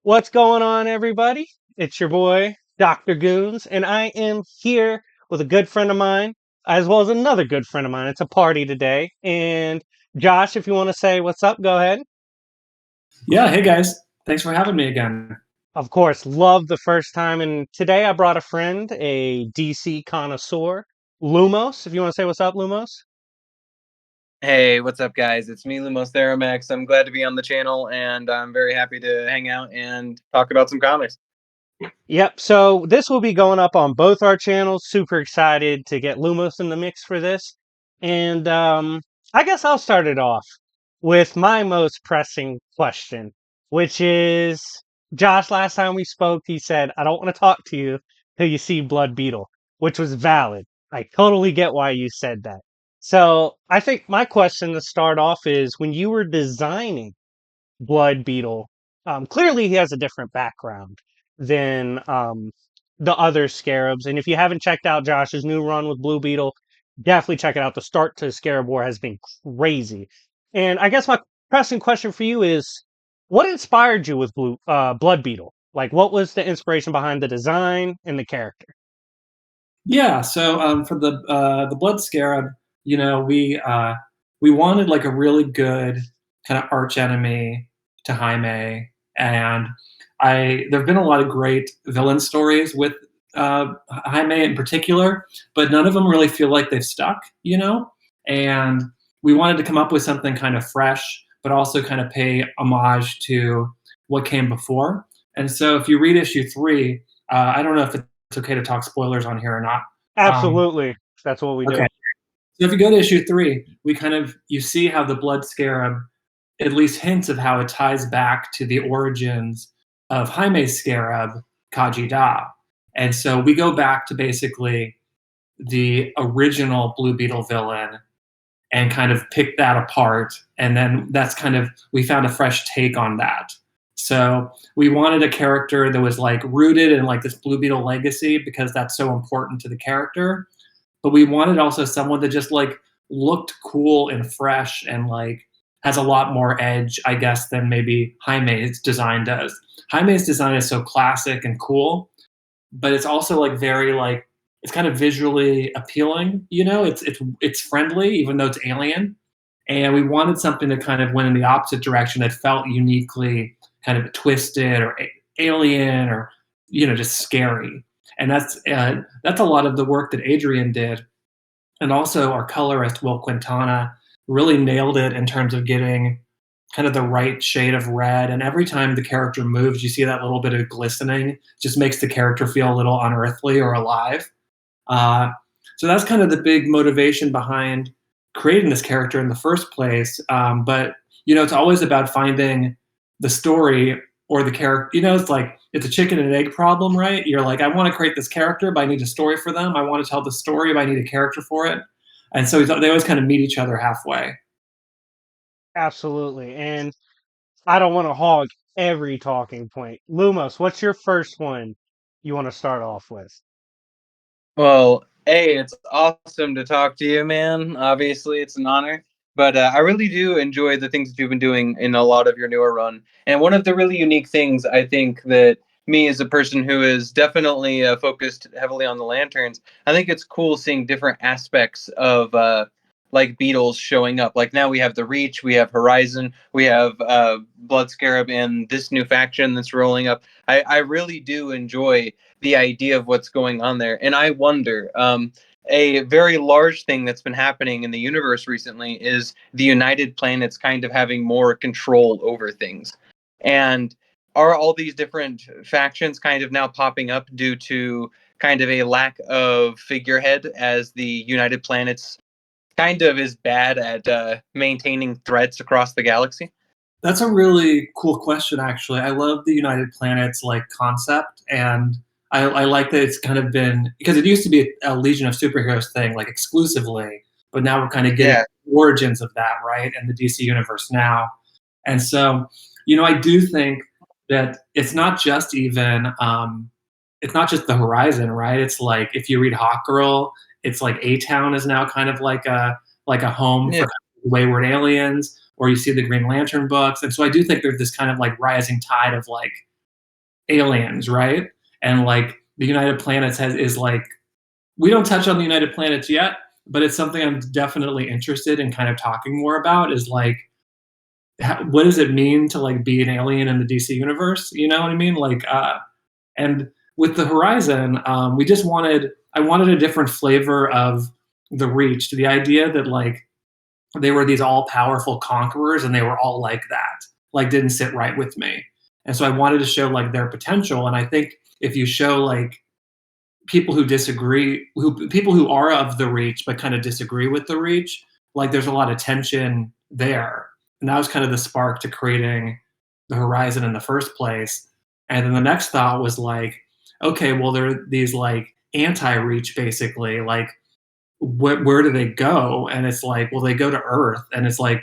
What's going on, everybody? It's your boy, Dr. Goons, and I am here with a good friend of mine, as well as another good friend of mine. It's a party today. And Josh, if you want to say what's up, go ahead. Yeah, hey guys. Thanks for having me again. Of course, love the first time. And today I brought a friend, a DC connoisseur, Lumos. If you want to say what's up, Lumos. Hey, what's up, guys? It's me, Lumos Theramex. I'm glad to be on the channel, and I'm very happy to hang out and talk about some comics. Yep, so this will be going up on both our channels. Super excited to get Lumos in the mix for this. And I guess I'll start it off with my most pressing question, which is Josh, last time we spoke, he said, I don't want to talk to you till you see Blood Beetle, which was valid. I totally get why you said that. So I think my question to start off is when you were designing Blood Beetle. Clearly, he has a different background than the other scarabs. And if you haven't checked out Josh's new run with Blue Beetle, definitely check it out. The start to Scarab War has been crazy. And I guess my pressing question for you is, what inspired you with Blood Beetle? Like, what was the inspiration behind the design and the character? Yeah, so for the Blood Scarab, we wanted like a really good kind of arch enemy to Jaime, and I there've been a lot of great villain stories with Jaime in particular, but none of them really feel like they've stuck, And we wanted to come up with something kind of fresh, but also kind of pay homage to what came before. And so, if you read issue 3, I don't know if it's okay to talk spoilers on here or not. Um, Absolutely. That's what we okay, do. so if you go to issue 3, you see how the Blood Scarab at least hints of how it ties back to the origins of Jaime's Scarab, Kaji Da. And so we go back to basically the original Blue Beetle villain and kind of pick that apart. And then that's kind of, we found a fresh take on that. So we wanted a character that was like rooted in like this Blue Beetle legacy because that's so important to the character. But we wanted also someone that just like looked cool and fresh and like has a lot more edge, I guess, than maybe Jaime's design does. Jaime's design is so classic and cool, but it's also like very like it's kind of visually appealing. It's friendly even though it's alien, and we wanted something that kind of went in the opposite direction that felt uniquely kind of twisted or alien or just scary. And that's a lot of the work that Adrian did, and also our colorist Will Quintana really nailed it in terms of getting kind of the right shade of red. And every time the character moves, you see that little bit of glistening. Just makes the character feel a little unearthly or alive. Uh, so that's kind of the big motivation behind creating this character in the first place. But it's always about finding the story or the character. It's like it's a chicken and egg problem, right? You're like, I want to create this character, but I need a story for them. I want to tell the story, but I need a character for it. And so they always kind of meet each other halfway. Absolutely. And I don't want to hog every talking point. Lumos, what's your first one you want to start off with? Well, hey, it's awesome to talk to you, man. Obviously, it's an honor. But I really do enjoy the things that you've been doing in a lot of your newer run. And one of the really unique things I think that me as a person who is definitely focused heavily on the lanterns, I think it's cool seeing different aspects of like beetles showing up. Like now we have the Reach, we have Horizon, we have Blood Scarab, and this new faction that's rolling up. I really do enjoy the idea of what's going on there. And I wonder, a very large thing that's been happening in the universe recently is the United Planets kind of having more control over things. And are all these different factions kind of now popping up due to kind of a lack of figurehead as the United Planets kind of is bad at maintaining threats across the galaxy? That's a really cool question, actually. I love the United Planets like concept, and I like that it's kind of been because it used to be a Legion of Superheroes thing, like exclusively, but now we're kind of getting Yeah. origins of that, right, in the DC universe now. And so, I do think that it's not just the Horizon, right? It's like if you read Hawkgirl, it's like A Town is now kind of like a home Yeah. for wayward aliens, or you see the Green Lantern books. And so I do think there's this kind of like rising tide of like aliens, right? And like the United Planets is like, we don't touch on the United Planets yet, but it's something I'm definitely interested in kind of talking more about, is like, what does it mean to like be an alien in the DC universe? You know what I mean? Like, and with the Horizon, I wanted a different flavor of the Reach. The idea that like they were these all powerful conquerors and they were all like that, like didn't sit right with me. And so I wanted to show like their potential. And I think if you show like people who disagree, people who are of the Reach but kind of disagree with the Reach, like there's a lot of tension there. And that was kind of the spark to creating the Horizon in the first place. And then the next thought was like, okay, well, there are these like anti-Reach basically, like where do they go? And it's like, well, they go to Earth. And it's like,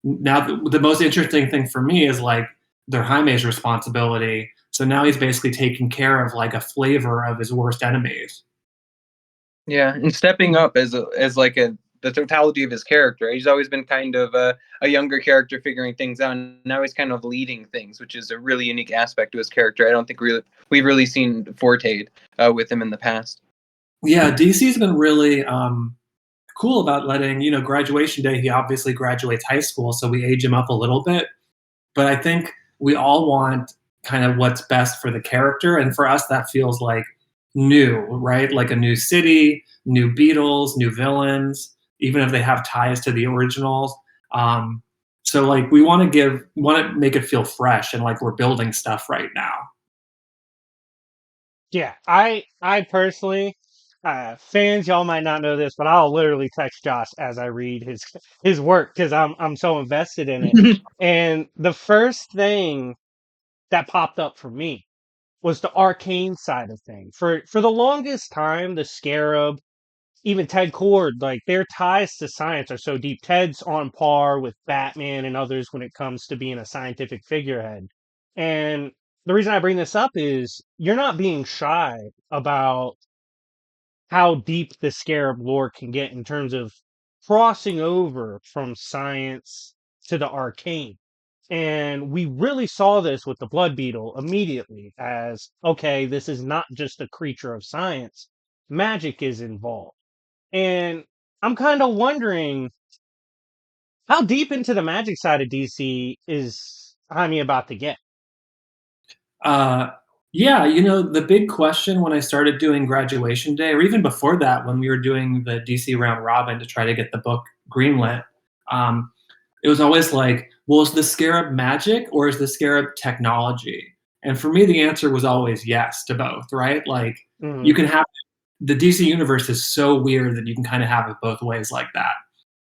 now the most interesting thing for me is like they're Jaime's responsibility. So now he's basically taking care of like a flavor of his worst enemies. Yeah, and stepping up as like the totality of his character. He's always been kind of a younger character figuring things out, and now he's kind of leading things, which is a really unique aspect to his character. I don't think we've really seen forte with him in the past. Yeah, DC's been really cool about letting, graduation day, he obviously graduates high school, so we age him up a little bit. But I think we all want kind of what's best for the character. And for us, that feels like new, right? Like a new city, new Beatles, new villains, even if they have ties to the originals. So like we want to make it feel fresh and like we're building stuff right now. Yeah, I personally, fans, y'all might not know this, but I'll literally text Josh as I read his work because I'm so invested in it. And the first thing that popped up for me was the arcane side of things. For the longest time, the Scarab, even Ted Kord, like their ties to science are so deep. Ted's on par with Batman and others when it comes to being a scientific figurehead. And the reason I bring this up is you're not being shy about how deep the Scarab lore can get in terms of crossing over from science to the arcane. And we really saw this with the Blood Beetle immediately as, okay, this is not just a creature of science. Magic is involved. And I'm kind of wondering how deep into the magic side of DC is Jaime about to get? Uh, yeah, the big question when I started doing graduation day, or even before that, when we were doing the DC round robin to try to get the book greenlit, um, it was always like, well, is the Scarab magic or is the Scarab technology? And for me, the answer was always yes to both, right? Like Mhm. you can have the DC universe is so weird that you can kind of have it both ways like that.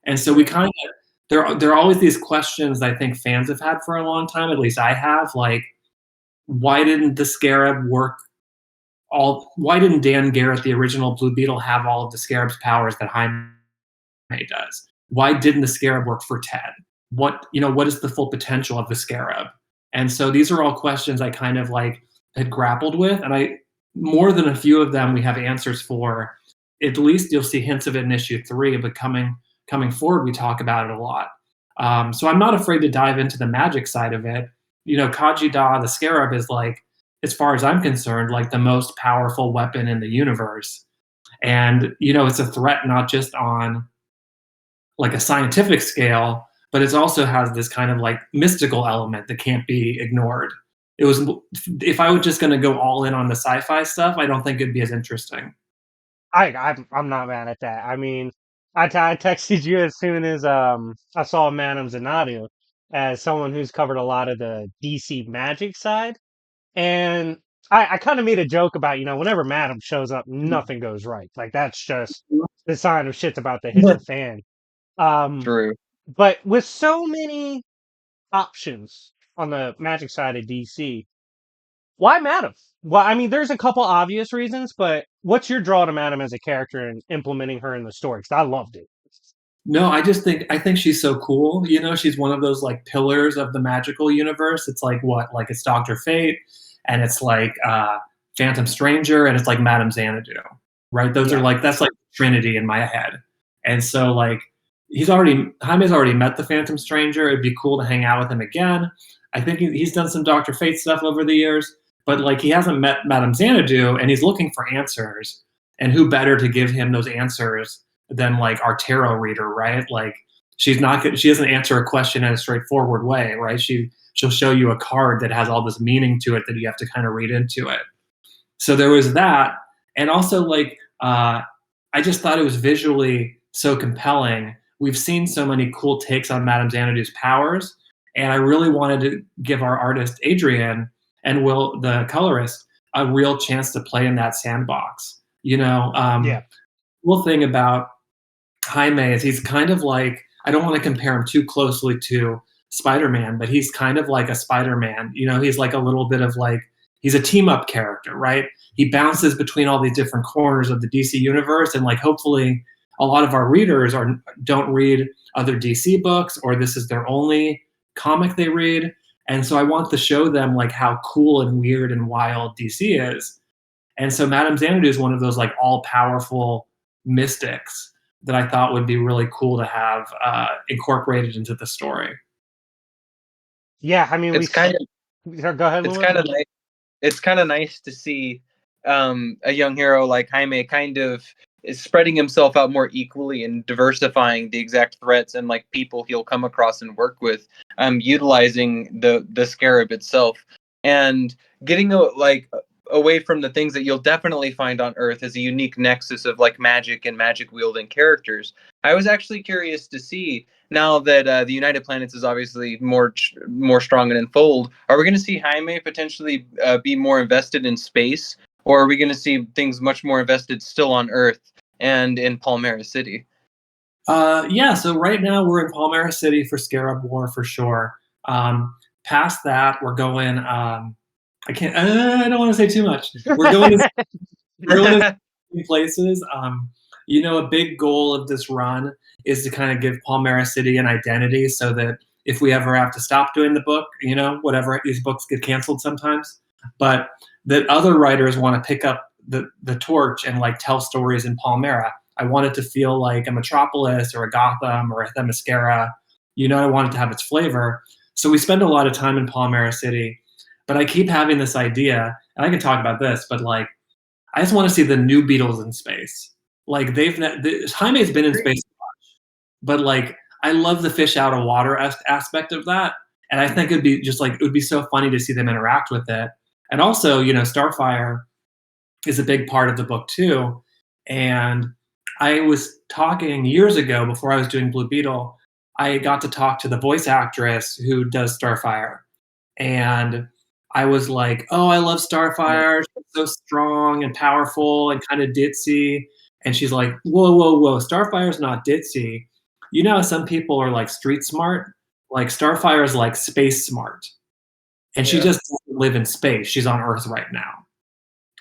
And so we kind of there are always these questions I think fans have had for a long time, at least I have, like why didn't the Scarab work why didn't Dan Garrett, the original Blue Beetle, have all of the Scarab's powers that Jaime does? Why didn't the Scarab work for Ted? What is the full potential of the Scarab? And so these are all questions I kind of like had grappled with, and I more than a few of them we have answers for. At least you'll see hints of it in issue 3, but coming forward, we talk about it a lot. So I'm not afraid to dive into the magic side of it. Khaji-Da, the Scarab, is like, as far as I'm concerned, like the most powerful weapon in the universe. And, it's a threat not just on like a scientific scale, but it also has this kind of like mystical element that can't be ignored. It was If I was just going to go all in on the sci-fi stuff, I don't think it'd be as interesting. I'm not mad at that. I mean, I texted you as soon as I saw Madame Zanadu as someone who's covered a lot of the DC magic side, and I kind of made a joke about whenever Madame shows up, nothing goes right. Like that's just the sign of shit's about to hit the fan. Um, True. but with so many options on the magic side of DC, why Madam? Well, I mean, there's a couple obvious reasons, but what's your draw to Madam as a character and implementing her in the story? Because I loved it. No, I think she's so cool. She's one of those like pillars of the magical universe. It's like what? Like it's Doctor Fate, and it's like Phantom Stranger, and it's like Madame Xanadu, right? Those are Yeah. like that's like Trinity in my head. And so like Jaime's already met the Phantom Stranger. It'd be cool to hang out with him again. I think he's done some Doctor Fate stuff over the years, but like he hasn't met Madame Xanadu, and he's looking for answers. And who better to give him those answers than like our tarot reader, right? Like she doesn't answer a question in a straightforward way, right? She'll show you a card that has all this meaning to it that you have to kind of read into it. So there was that, and also like I just thought it was visually so compelling. We've seen so many cool takes on Madame Xanadu's powers, and I really wanted to give our artist Adrian and Will, the colorist, a real chance to play in that sandbox. Yeah. Cool thing about Jaime is he's kind of like, I don't want to compare him too closely to Spider-Man, but he's kind of like a Spider-Man. He's like a little bit of like, he's a team up character, right? He bounces between all these different corners of the DC universe, and like hopefully a lot of our readers don't read other DC books, or this is their only comic they read. And so I want to show them like how cool and weird and wild DC is. And so Madame Xanadu is one of those like all powerful mystics that I thought would be really cool to have incorporated into the story. Yeah, I mean, It's kind of go ahead. it's Lewis. kind of nice. It's kind of nice to see a young hero like Jaime kind of is spreading himself out more equally and diversifying the exact threats and like people he'll come across and work with, utilizing the scarab itself and getting away from the things that you'll definitely find on Earth as a unique nexus of like magic and magic wielding characters. I was actually curious to see, now that the United Planets is obviously more strong and in fold, are we going to see Jaime potentially be more invested in space, or are we going to see things much more invested still on Earth and in Palmera City? Yeah, so right now we're in Palmera City for Scarab War for sure. Past that, we're going. I can't. I don't want to say too much. We're going to places. A big goal of this run is to kind of give Palmera City an identity, so that if we ever have to stop doing the book, whatever, these books get canceled sometimes, but that other writers want to pick up the torch and like tell stories in Palmera. I want it to feel like a Metropolis or a Gotham or a Themyscira. I want it to have its flavor. So we spend a lot of time in Palmera City, but I keep having this idea, and I can talk about this, but like, I just want to see the new Beatles in space. Like Jaime's been in space a lot, but like I love the fish out of water aspect of that, and I think it would be so funny to see them interact with it. And also, Starfire is a big part of the book too. And I was talking years ago, before I was doing Blue Beetle, I got to talk to the voice actress who does Starfire, and I was like, "Oh, I love Starfire. She's so strong and powerful and kind of ditzy." And she's like, "Whoa, whoa, whoa! Starfire's not ditzy. You know how some people are like street smart? Like Starfire is like space smart, and she just doesn't live in space. She's on Earth right now."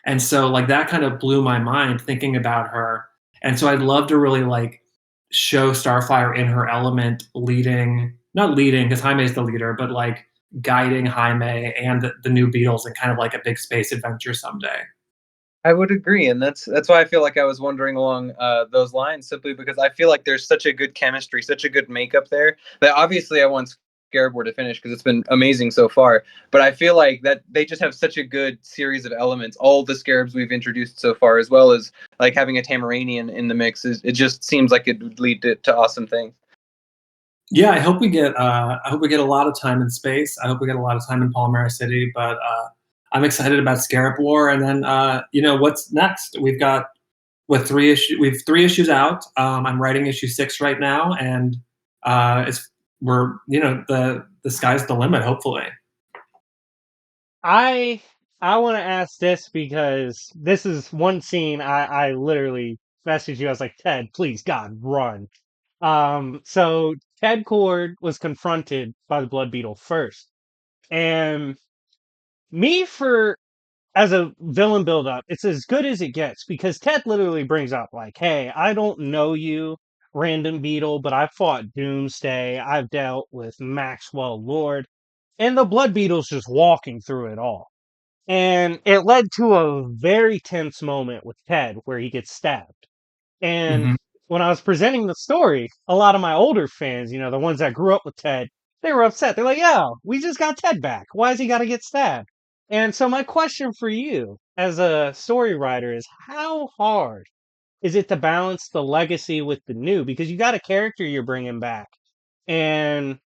And so like that kind of blew my mind thinking about her. And so I'd love to really like show Starfire in her element, not leading because Jaime's the leader, but like guiding Jaime and the new Beatles in kind of like a big space adventure someday. I would agree, and that's why I feel like I was wondering along those lines, simply because I feel like there's such a good chemistry, such a good makeup there, that obviously I want Scarab War to finish because it's been amazing so far. But I feel like that they just have such a good series of elements. All the Scarabs we've introduced so far, as well as like having a Tamaranian in the mix, it just seems like it would lead to awesome things. Yeah, I hope we get a lot of time in space. I hope we get a lot of time in Palmera City, but I'm excited about Scarab War. And then what's next? We've got we have 3 issues out. I'm writing issue 6 right now, and the sky's the limit, hopefully. I want to ask this because this is one scene I literally messaged you. I was like, Ted, please, God, run. So Ted Kord was confronted by the Blood Beetle first, and as a villain build-up, it's as good as it gets because Ted literally brings up like, "Hey, I don't know you, random Beetle, but I fought Doomsday. I've dealt with Maxwell Lord," and the Blood Beetle's just walking through it all. And it led to a very tense moment with Ted where he gets stabbed. And Mm-hmm. when I was presenting the story, a lot of my older fans, the ones that grew up with Ted, they were upset. They're like, "Yeah, we just got Ted back. Why has he got to get stabbed?" And so my question for you as a story writer is how hard is it to balance the legacy with the new? Because you got a character you're bringing back, and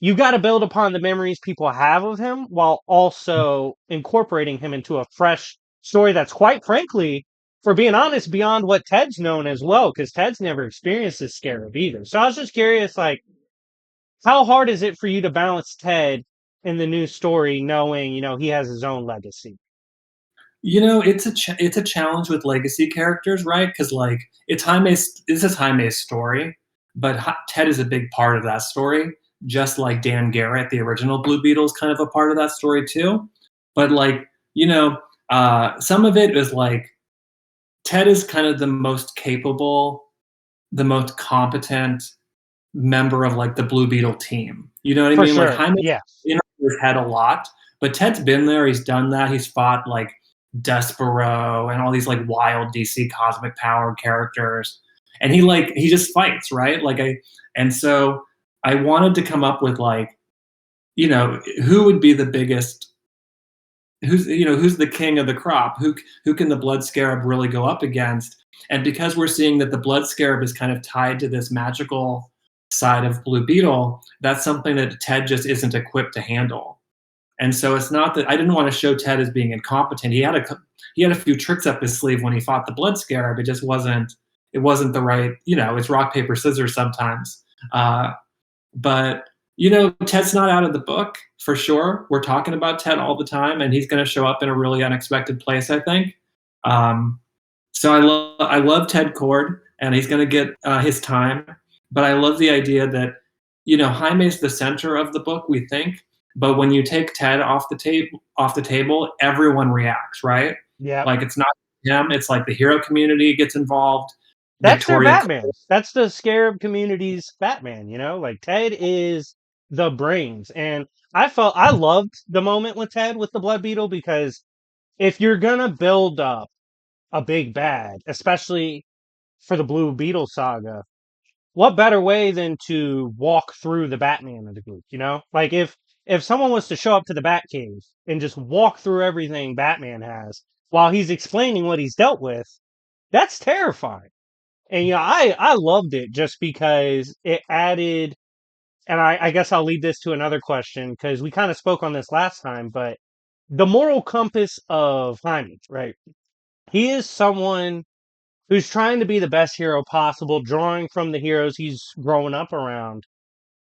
you got to build upon the memories people have of him while also incorporating him into a fresh story that's, quite frankly, for being honest, beyond what Ted's known as well, because Ted's never experienced this scarab either. So I was just curious, like, how hard is it for you to balance Ted in the new story, knowing he has his own legacy? It's a challenge with legacy characters, right? Because like this is Jaime's story, but Ted is a big part of that story. Just like Dan Garrett, the original Blue Beetle, is kind of a part of that story too. But like some of it is like Ted is kind of the most capable, the most competent member of like the Blue Beetle team. You know what I For mean? Like sure. Jaime Yes. in his head a lot, but Ted's been there. He's done that. He's fought like Despero and all these like wild DC cosmic power characters, and he just fights, right? And so I wanted to come up with like who would be the biggest, who's the king of the crop, who can the Blood Scarab really go up against? And because we're seeing that the Blood Scarab is kind of tied to this magical side of Blue Beetle, that's something that Ted just isn't equipped to handle. And so it's not that I didn't want to show Ted as being incompetent. He had a few tricks up his sleeve when he fought the Blood Scarab. It wasn't the right, it's rock paper scissors sometimes. But Ted's not out of the book for sure. We're talking about Ted all the time, and he's going to show up in a really unexpected place, I think. So I love Ted Cord, and he's going to get his time. But I love the idea that Jaime's the center of the book, we think, but when you take Ted off the table, everyone reacts, right? Yeah. Like it's not him; it's like the hero community gets involved. That's their Victoria, Batman. That's the Scarab community's Batman, Like Ted is the brains. And I loved the moment with Ted with the Blood Beetle, because if you're gonna build up a big bad, especially for the Blue Beetle saga, what better way than to walk through the Batman of the group, Like if someone was to show up to the Batcave and just walk through everything Batman has while he's explaining what he's dealt with, that's terrifying. And I loved it just because it added, and I guess I'll lead this to another question because we kind of spoke on this last time, but the moral compass of Jaime, right? He is someone who's trying to be the best hero possible, drawing from the heroes he's growing up around.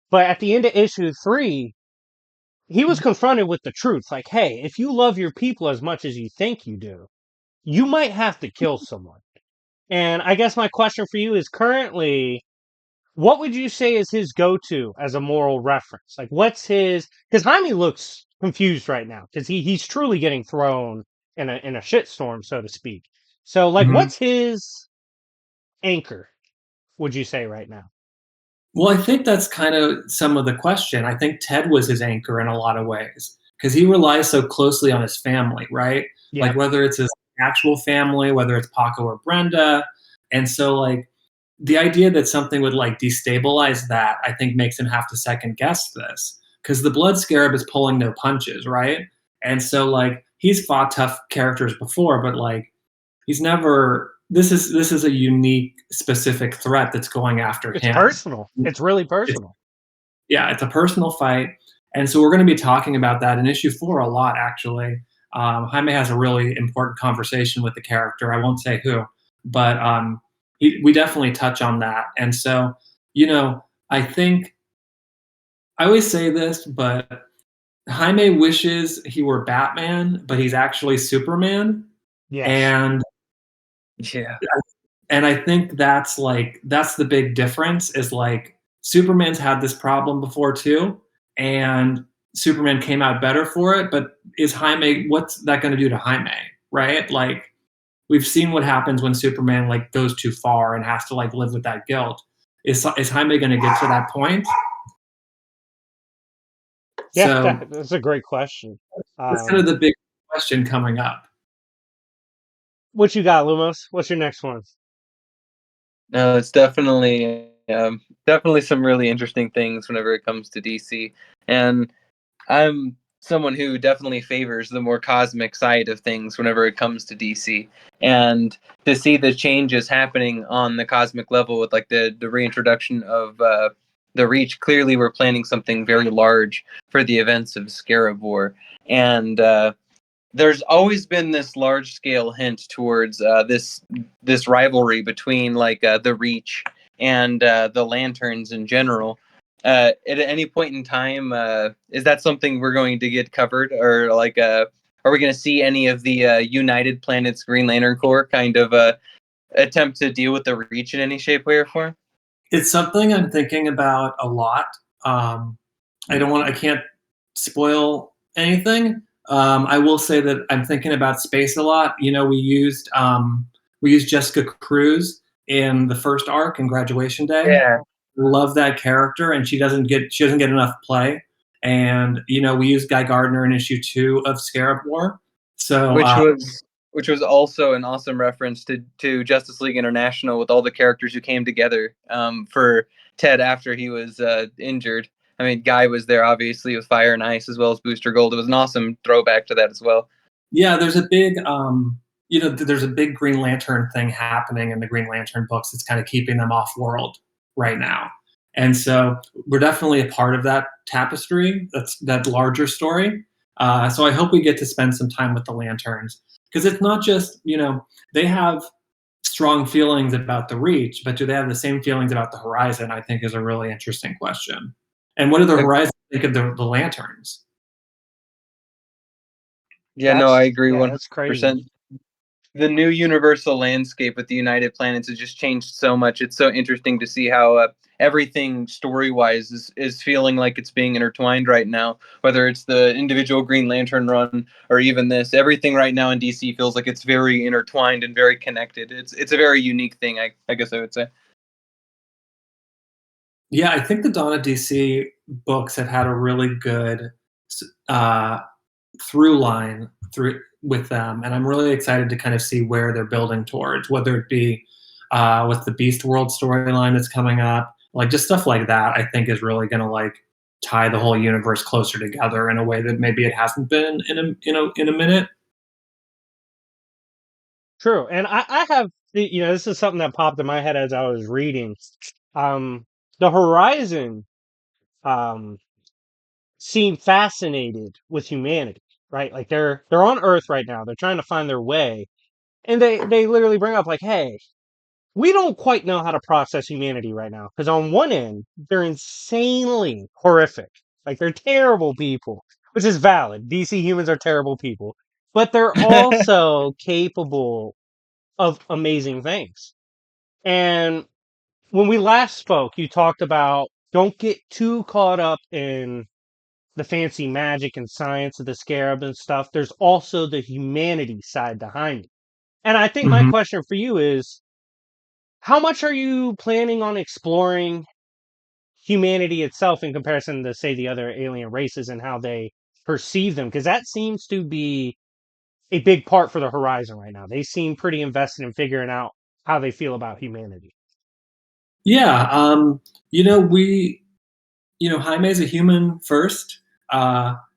But at the end of issue 3, he was confronted with the truth. Like, hey, if you love your people as much as you think you do, you might have to kill someone. And I guess my question for you is, currently, what would you say is his go-to as a moral reference? Like, what's his? Because Jaime looks confused right now because he's truly getting thrown in a shitstorm, so to speak. So, like, Mhm. what's his anchor? Would you say right now? Well, I think that's kind of some of the question. I think Ted was his anchor in a lot of ways because he relies so closely on his family, right? Yeah, Like whether it's his actual family, whether it's Paco or Brenda. And so like the idea that something would like destabilize that, I think makes him have to second guess this because the Blood Scarab is pulling no punches, right? And so like he's fought tough characters before, but like he's never this is a unique specific threat that's going after it's him. personal. It's really It's personal. yeah, it's a personal fight, and so we're going to be talking about that in issue 4 a lot. Actually, Jaime has a really important conversation with the character. I won't say who, but we definitely touch on that. And so, I think I always say this, but Jaime wishes he were Batman, but he's actually Superman, Yes. and Yeah. I think that's the big difference is like Superman's had this problem before too, and Superman came out better for it. But is Jaime? What's that going to do to Jaime? Right? Like we've seen what happens when Superman like goes too far and has to like live with that guilt. Is Jaime going to get to that point? Yeah, So that's a great question. that's kind of the big question coming up. What you got, Lumos? What's your next one? No, it's definitely some really interesting things whenever it comes to DC, and I'm someone who definitely favors the more cosmic side of things whenever it comes to DC. And to see the changes happening on the cosmic level with like the reintroduction of the Reach, clearly we're planning something very large for the events of Scarab War. And there's always been this large scale hint towards this rivalry between like the Reach and the Lanterns in general. At any point in time, is that something we're going to get covered, or like are we going to see any of the United Planets Green Lantern Corps kind of attempt to deal with the Reach in any shape, way, or form? It's something I'm thinking about a lot. I can't spoil anything. I will say that I'm thinking about space a lot. You know, we used Jessica Cruz in the first arc in Graduation Day. Yeah, Love that character, and she doesn't get enough play. And you know, we used Guy Gardner in issue 2 of Scarab War. So which was also an awesome reference to Justice League International with all the characters who came together for Ted after he was injured. I mean, Guy was there obviously with Fire and Ice as well as Booster Gold. It was an awesome throwback to that as well. yeah, there's a big there's a big Green Lantern thing happening in the Green Lantern books that's kind of keeping them off world right now. And so we're definitely a part of that tapestry, that larger story. So I hope we get to spend some time with the Lanterns, because it's not just, they have strong feelings about the Reach, but do they have the same feelings about the Horizon? I think is a really interesting question. And what do the Horizon think of the Lanterns? Yeah, no, I agree That's 100%. crazy. The new universal landscape with the United Planets has just changed so much. It's so interesting to see how everything story-wise is feeling like it's being intertwined right now. Whether it's the individual Green Lantern run or even this, everything right now in DC feels like it's very intertwined and very connected. It's a very unique thing, I guess I would say. Yeah, I think the Dawn of DC books have had a really good uh, through line through with them, and I'm really excited to kind of see where they're building towards, whether it be with the Beast World storyline that's coming up, like just stuff like that. I think is really going to like tie the whole universe closer together in a way that maybe it hasn't been in a minute. True. And I have, this is something that popped in my head as I was reading. Um, the Horizon um, seem fascinated with humanity, right? Like they're on Earth right now. They're trying to find their way, and they literally bring up like, hey, we don't quite know how to process humanity right now because on one end they're insanely horrific, like they're terrible people, which is valid. DC humans are terrible people, but they're also capable of amazing things. And when we last spoke, you talked about don't get too caught up in the fancy magic and science of the scarab and stuff. There's also the humanity side behind it. And I think my Mhm. question for you is how much are you planning on exploring humanity itself in comparison to, say, the other alien races and how they perceive them? Because that seems to be a big part for the Horizon right now. They seem pretty invested in figuring out how they feel about humanity. Yeah, Jaime's a human first.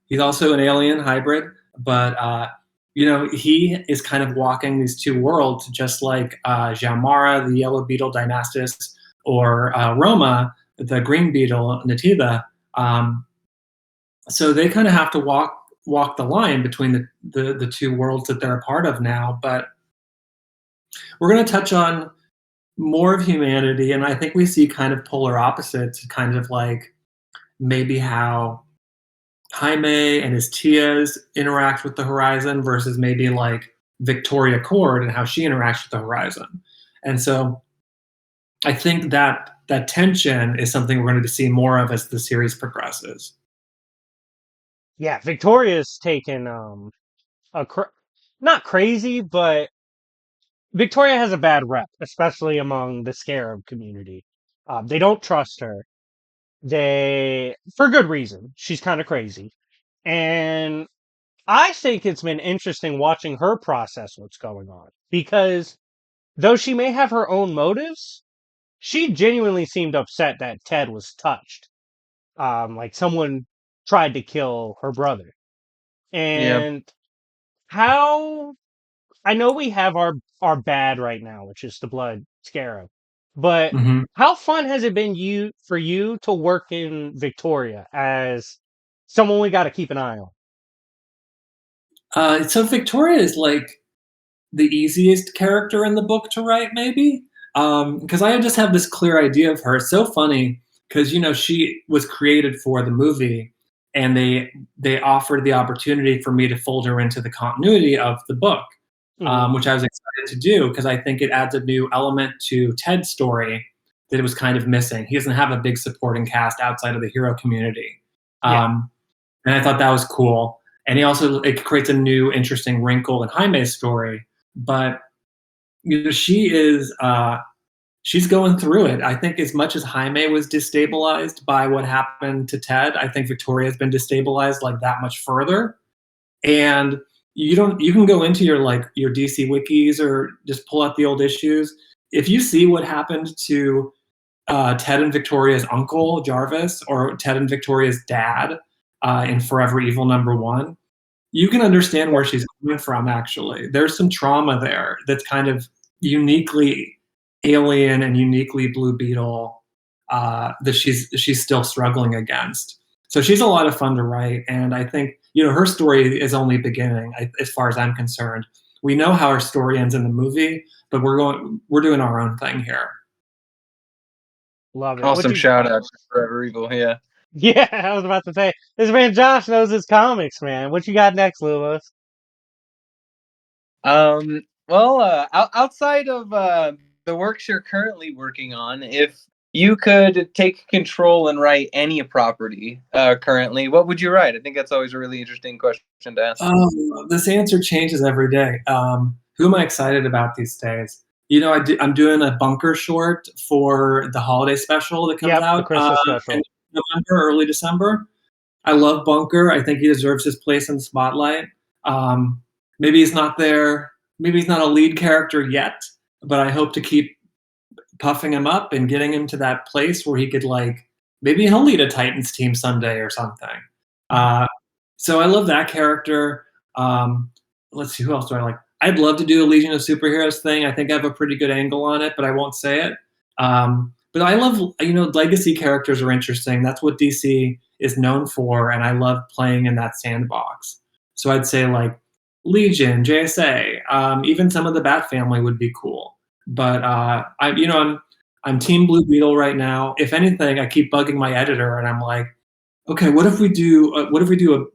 He's also an alien hybrid, but he is kind of walking these two worlds, just like Xiomara, the Yellow Beetle Dynastis, or Roma, the Green Beetle Nativa. So they kind of have to walk the line between the two worlds that they're a part of now. But we're going to touch on more of humanity, and I think we see kind of polar opposites, kind of like maybe how Jaime and his tias interact with the Horizon versus maybe like Victoria Cord and how she interacts with the Horizon. And so I think that tension is something we're going to see more of as the series progresses. Yeah, Victoria's taken not crazy, but Victoria has a bad rep, especially among the Scarab community. They don't trust her. They, for good reason. She's kind of crazy, and I think it's been interesting watching her process what's going on because though she may have her own motives, she genuinely seemed upset that Ted was touched. Like someone tried to kill her brother. Yep. And how I know we have our bad right now, which is the blood scarab, but Hmm. how fun has it been for you to work in Victoria as someone we got to keep an eye on? So Victoria is like the easiest character in the book to write, maybe, because I just have this clear idea of her. It's so funny because she was created for the movie, and they offered the opportunity for me to fold her into the continuity of the book, Hmm. which I was excited to do because I think it adds a new element to Ted's story that it was kind of missing. He doesn't have a big supporting cast outside of the hero community. Yeah, Um, and I thought that was cool. And he also it creates a new interesting wrinkle in Jaime's story. But she's going through it. I think as much as Jaime was destabilized by what happened to Ted, I think Victoria's been destabilized like that much further. And you can go into your DC wikis or just pull out the old issues. If you see what happened to Ted and Victoria's uncle Jarvis, or Ted and Victoria's dad in Forever Evil #1, you can understand where she's coming from. Actually, there's some trauma there that's kind of uniquely alien and uniquely Blue Beetle that she's still struggling against. So she's a lot of fun to write, and I think her story is only beginning. As far as I'm concerned, we know how her story ends in the movie, but we're doing our own thing here. love it. What Awesome you? shout out to Forever Evil. Yeah. Yeah, I was about to say this man Josh knows his comics, man. What you got next, Lewis? Well, outside of the works you're currently working on, if you could take control and write any property currently, what would you write? I think that's always a really interesting question to ask. This answer changes every day. Who am I excited about these days? I'm doing a Bunker short for the holiday special that comes Yep, the out Christmas in special. November, early December. I love Bunker. I think he deserves his place in the spotlight. Um, maybe he's not there. Maybe he's not a lead character yet, but I hope to keep puffing him up and getting him to that place where he could maybe he'll lead a Titans team someday or something. Uh, so I love that character. Let's see, who else do I like? I'd love to do a Legion of Superheroes thing. I think I have a pretty good angle on it, but I won't say it. But I love, legacy characters are interesting. That's what DC is known for, and I love playing in that sandbox. So I'd say Legion, JSA, even some of the Bat Family would be cool. But I'm Team Blue Beetle right now. If anything, I keep bugging my editor, and I'm like, okay, what if we do a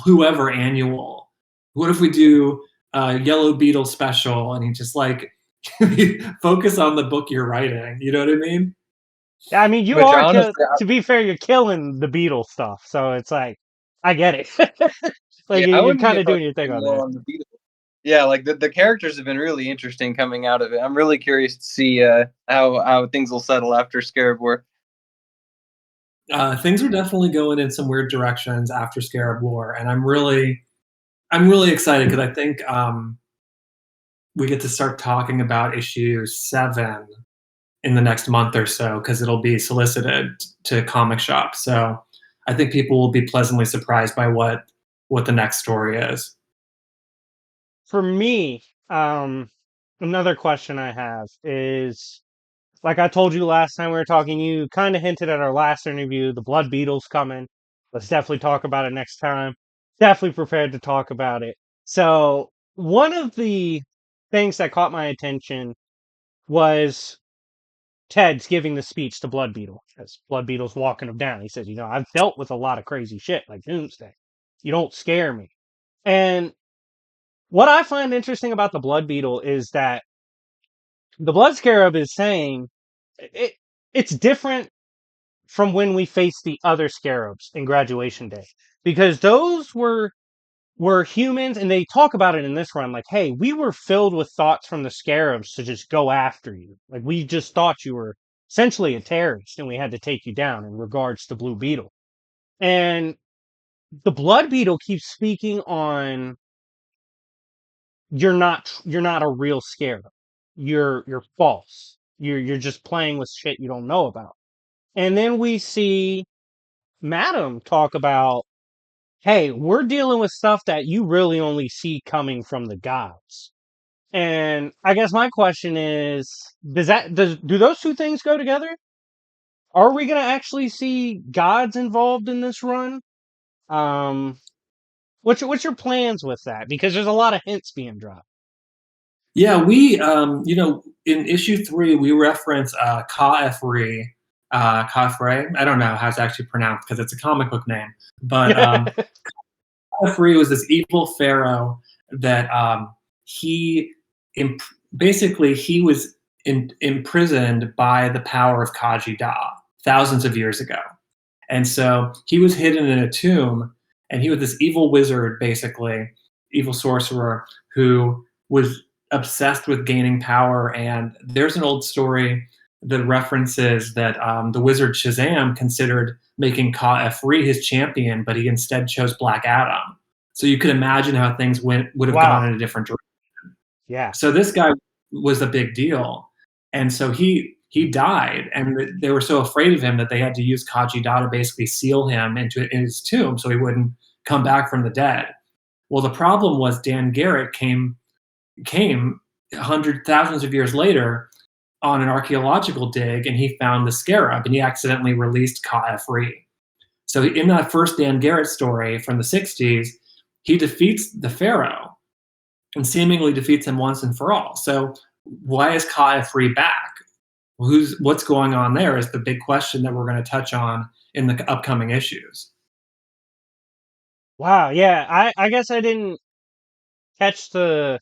whoever annual? What if we do a Yellow Beetle special? And he just focus on the book you're writing. You know what I mean? Yeah, I mean, you Which are honestly, to be fair, you're killing the Beatles stuff, so it's like I get it. Like yeah, I you're wouldn't be kind of doing opposed your to thing on more there. on the Beatles. Yeah, like the characters have been really interesting coming out of it. I'm really curious to see how things will settle after Scarab War. Things are definitely going in some weird directions after Scarab War, and I'm really excited because I think we get to start talking about issue 7 in the next month or so because it'll be solicited to comic shops. So I think people will be pleasantly surprised by what the next story is. For me, another question I have is like I told you last time we were talking, you kind of hinted at our last interview, the Blood Beetle's coming. Let's definitely talk about it next time. Definitely prepared to talk about it. So, one of the things that caught my attention was Ted's giving the speech to Blood Beetle as Blood Beetle's walking him down. He says, I've dealt with a lot of crazy shit like Doomsday. You don't scare me. And what I find interesting about the Blood Beetle is that the Blood Scarab is saying it, it's different from when we faced the other scarabs in Graduation Day, because those were humans, and they talk about it in this run like, hey, we were filled with thoughts from the scarabs to just go after you. Like, we just thought you were essentially a terrorist and we had to take you down in regards to Blue Beetle. And the Blood Beetle keeps speaking on you're not a real scarab. You're false. You're just playing with shit you don't know about. And then we see Madam talk about hey, we're dealing with stuff that you really only see coming from the gods. And I guess my question is, do those two things go together? Are we gonna actually see gods involved in this run? Um, what's your plans with that? Because there's a lot of hints being dropped. Yeah, we, in issue 3, we reference Ka-Efri, Ka-Efri. I don't know how it's actually pronounced because it's a comic book name. But Ka-Efri was this evil pharaoh that he imp- basically he was imprisoned by the power of Kaji Da thousands of years ago. And so he was hidden in a tomb, and he was this evil wizard, basically, evil sorcerer, who was obsessed with gaining power. And there's an old story that references that the wizard Shazam considered making Ka-Efri his champion, but he instead chose Black Adam. So you could imagine how things would have Wow. gone in a different direction. Yeah. So this guy was a big deal, and so he died, and they were so afraid of him that they had to use Kaji Da to basically seal him in his tomb so he wouldn't come back from the dead. Well, the problem was Dan Garrett came thousands of years later on an archaeological dig, and he found the scarab, and he accidentally released Ka-Efri. So in that first Dan Garrett story from the 60s, he defeats the pharaoh and seemingly defeats him once and for all. So why is Ka-Efri back? What's going on there is the big question that we're going to touch on in the upcoming issues. Wow. Yeah. I guess I didn't catch the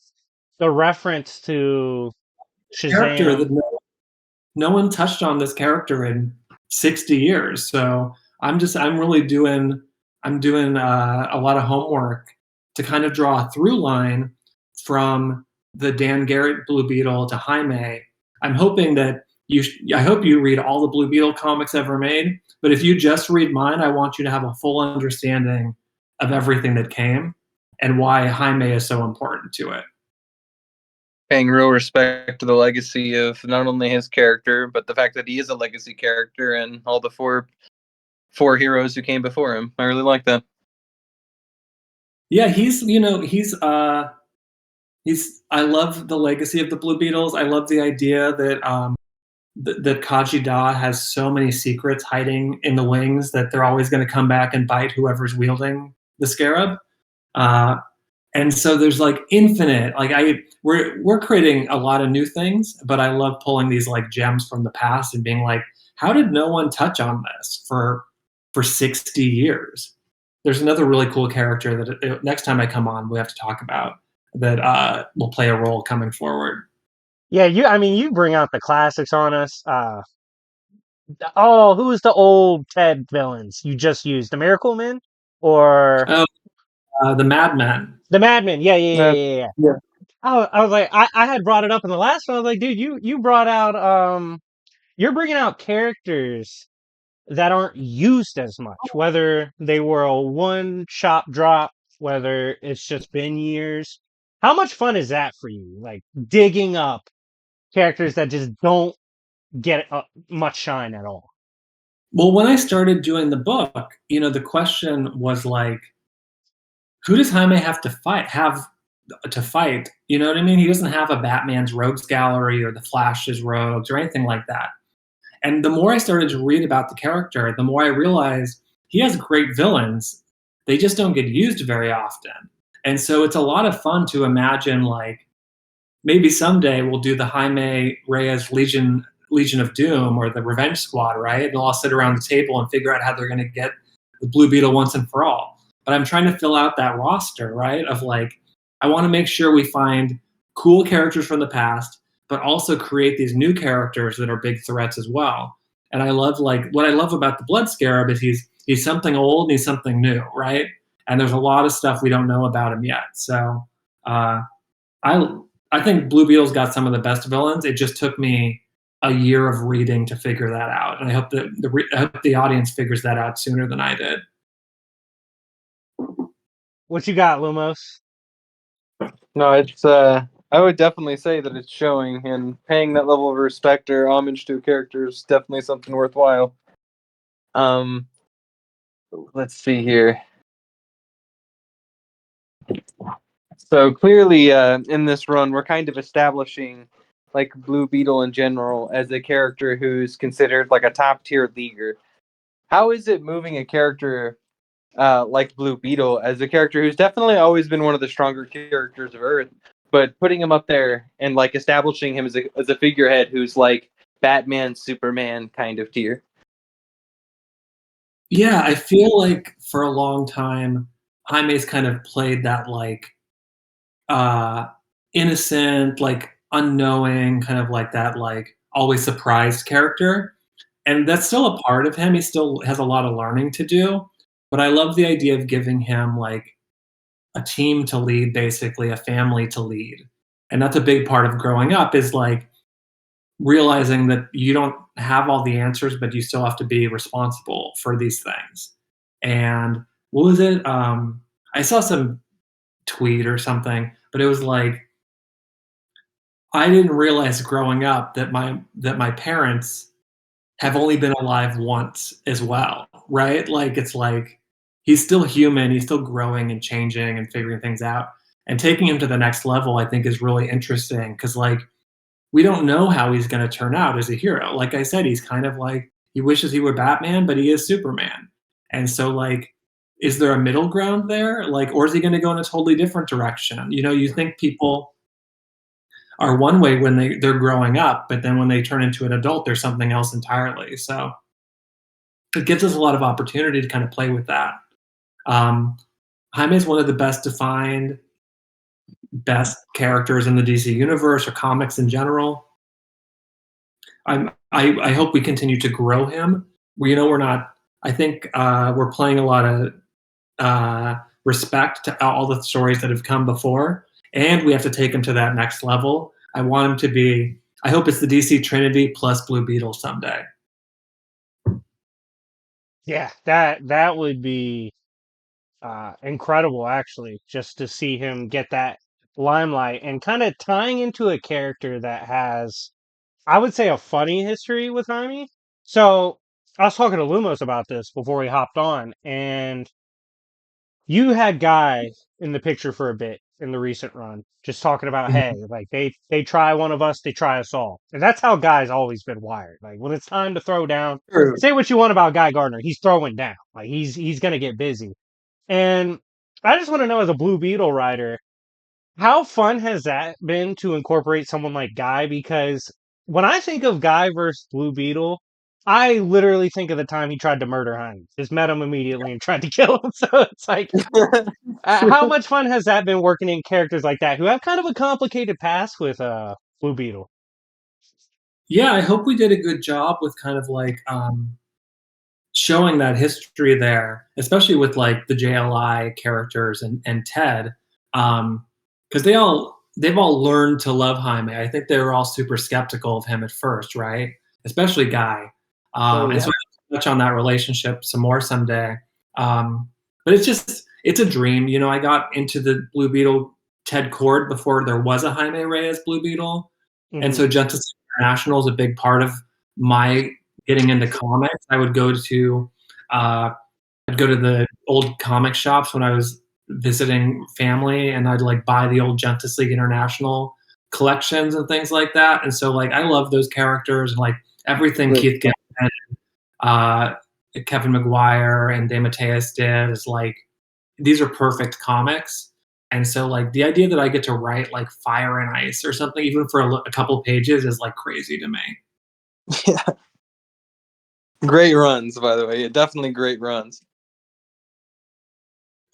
reference to Character Shazam. that no one touched on this character in 60 years. So I'm doing a lot of homework to kind of draw a through line from the Dan Garrett Blue Beetle to Jaime. I'm hoping that I hope you read all the Blue Beetle comics ever made. But if you just read mine, I want you to have a full understanding of everything that came and why Jaime is so important to it. Paying real respect to the legacy of not only his character, but the fact that he is a legacy character and all the four heroes who came before him. I really like that. Yeah, he's I love the legacy of the Blue Beetles. I love the idea that that Kaji Da has so many secrets hiding in the wings that they're always going to come back and bite whoever's wielding the scarab. Uh, and so there's like infinite, we're creating a lot of new things, but I love pulling these like gems from the past and being like, how did no one touch on this for 60 years? There's another really cool character that next time I come on, we have to talk about that will play a role coming forward. Yeah. You bring out the classics on us. Oh, who was the old Ted villains you just used? The Miracle Men or Oh, the Madmen. the Madmen? Yeah. Yeah. Yeah. Uh, Yeah. Yeah. yeah. I was like, I had brought it up in the last one. I was like, dude, you brought out you're bringing out characters that aren't used as much, whether they were a one shot drop, whether it's just been years. How much fun is that for you? Like digging up characters that just don't get much shine at all. Well, when I started doing the book, the question was like, who does Jaime have to fight? You know what I mean? He doesn't have a Batman's Rogues Gallery or the Flash's Rogues or anything like that. And the more I started to read about the character, the more I realized he has great villains. They just don't get used very often. And so it's a lot of fun to imagine, like, maybe someday we'll do the Jaime Reyes Legion of Doom or the Revenge Squad, right? And they'll all sit around the table and figure out how they're going to get the Blue Beetle once and for all. But I'm trying to fill out that roster, right? Of like, I want to make sure we find cool characters from the past, but also create these new characters that are big threats as well. And I love, like, what I love about the Blood Scarab is he's something old and he's something new, right? And there's a lot of stuff we don't know about him yet. So I I think Blue Beetle's got some of the best villains. It just took me a year of reading to figure that out, and I hope that I hope the audience figures that out sooner than I did. What you got, Lumos? No, it's I would definitely say that it's showing, and paying that level of respect or homage to a character is definitely something worthwhile. Let's see here. So clearly, in this run, we're kind of establishing like Blue Beetle in general as a character who's considered like a top tier leaguer. How is it moving a character like Blue Beetle as a character who's definitely always been one of the stronger characters of Earth, but putting him up there and like establishing him as a figurehead who's like Batman, Superman kind of tier? Yeah, I feel like for a long time, Jaime's kind of played that like uh innocent, like unknowing, kind of like that like always surprised character. And that's still a part of him. He still has a lot of learning to do. But I love the idea of giving him like a team to lead, basically, a family to lead. And that's a big part of growing up is like realizing that you don't have all the answers, but you still have to be responsible for these things. And what was it? I saw some tweet or something, but it was like I didn't realize growing up that my parents have only been alive once as well, right? Like it's like he's still human, he's still growing and changing and figuring things out. And taking him to the next level, I think, is really interesting because like we don't know how he's going to turn out as a hero. Like I said, he's kind of like he wishes he were Batman, but he is Superman. And so like is there a middle ground there? Like or is he going to go in a totally different direction? You know, you think people are one way when they're growing up, but then when they turn into an adult, they're something else entirely. So it gives us a lot of opportunity to kind of play with that. Um, Jaime is one of the best defined, best characters in the DC universe or comics in general. I hope we continue to grow him. We're not. I think we're playing a lot of respect to all the stories that have come before, and we have to take him to that next level. I want him to be. I hope it's the DC Trinity plus Blue Beetle someday. Yeah, that would be incredible, actually, just to see him get that limelight and kind of tying into a character that has, I would say, a funny history with Jaime. So I was talking to Lumos about this before we hopped on, and you had Guy in the picture for a bit in the recent run, just talking about, hey, like they try one of us, they try us all, and that's how Guy's always been wired. Like when it's time to throw down, True. say what you want about Guy Gardner, he's throwing down. Like he's gonna get busy. And I just want to know, as a Blue Beetle rider, how fun has that been to incorporate someone like Guy? Because when I think of Guy versus Blue Beetle, I literally think of the time he tried to murder Heinz. Just met him immediately and tried to kill him. So it's like, how much fun has that been working in characters like that who have kind of a complicated past with Blue Beetle? Yeah, I hope we did a good job with kind of like showing that history there, especially with like the JLI characters and Ted, because they've all learned to love Jaime. I think they were all super skeptical of him at first, right? Especially Guy. Oh, And yeah. so I touch on that relationship some more someday. But it's a dream. You know, I got into the Blue Beetle Ted Cord before there was a Jaime Reyes Blue Beetle, and Hmm. so Justice International is a big part of my getting into comics. Uh, I'd go to the old comic shops when I was visiting family, and I'd like buy the old Justice League International collections and things like that. And so like I love those characters and like everything Right. Keith Giffen, uh, Kevin McGuire, and DeMatteis did is like these are perfect comics. And so like the idea that I get to write like Fire and Ice or something even for a couple pages is like crazy to me. Yeah. Great runs, by the way. Yeah, definitely great runs.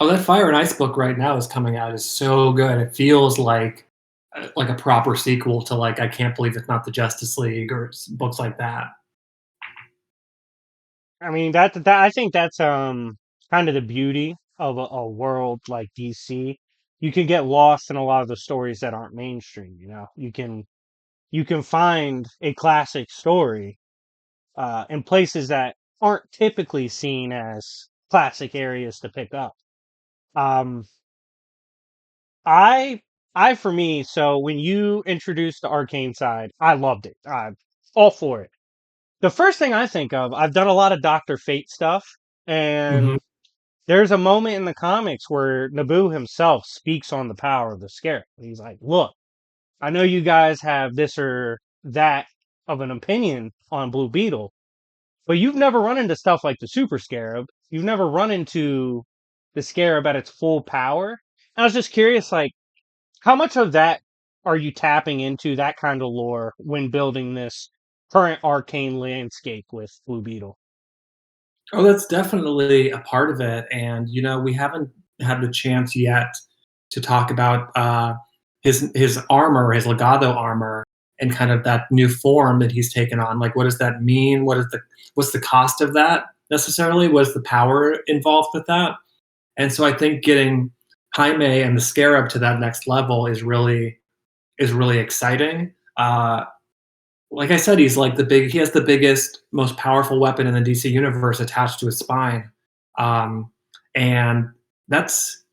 Oh, that Fire and Ice book right now is coming out is so good. It feels like a proper sequel to like I Can't Believe It's Not the Justice League or books like that. I mean, that I think that's kind of the beauty of a world like DC. You can get lost in a lot of the stories that aren't mainstream. You can find a classic story in places that aren't typically seen as classic areas to pick up. Um, I I for me, so when you introduced the arcane side, I loved it. I'm all for it. The first thing I think of, I've done a lot of Doctor Fate stuff, Mhm. and there's a moment in the comics where Naboo himself speaks on the power of the Scarab. He's like, look, I know you guys have this or that of an opinion on Blue Beetle, but you've never run into stuff like the Super Scarab. You've never run into the Scarab at its full power. And I was just curious, like, how much of that are you tapping into that kind of lore when building this current arcane landscape with Blue Beetle? Oh, that's definitely a part of it, and, we haven't had the chance yet to talk about, his armor, his Legado armor, and kind of that new form that he's taken on. Like, what does that mean? What's the cost of that necessarily? What's the power involved with that? And so I think getting Jaime and the Scarab to that next level is really exciting. Like I said, he has the biggest, most powerful weapon in the DC universe attached to his spine, and that's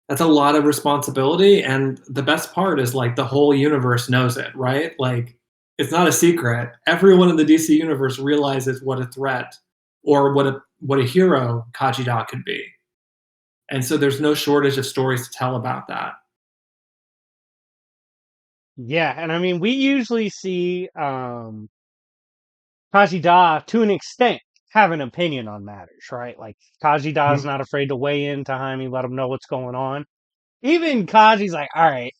a lot of responsibility. And the best part is like the whole universe knows it, right? Like it's not a secret. Everyone in the DC universe realizes what a threat or what a hero Kajida could be, and so there's no shortage of stories to tell about that. Yeah, and I mean, we usually see Kajida, to an extent, have an opinion on matters, right? Like, Kajida's Mhm. not afraid to weigh in to Jaime, let him know what's going on. Even Kaji's like, all right,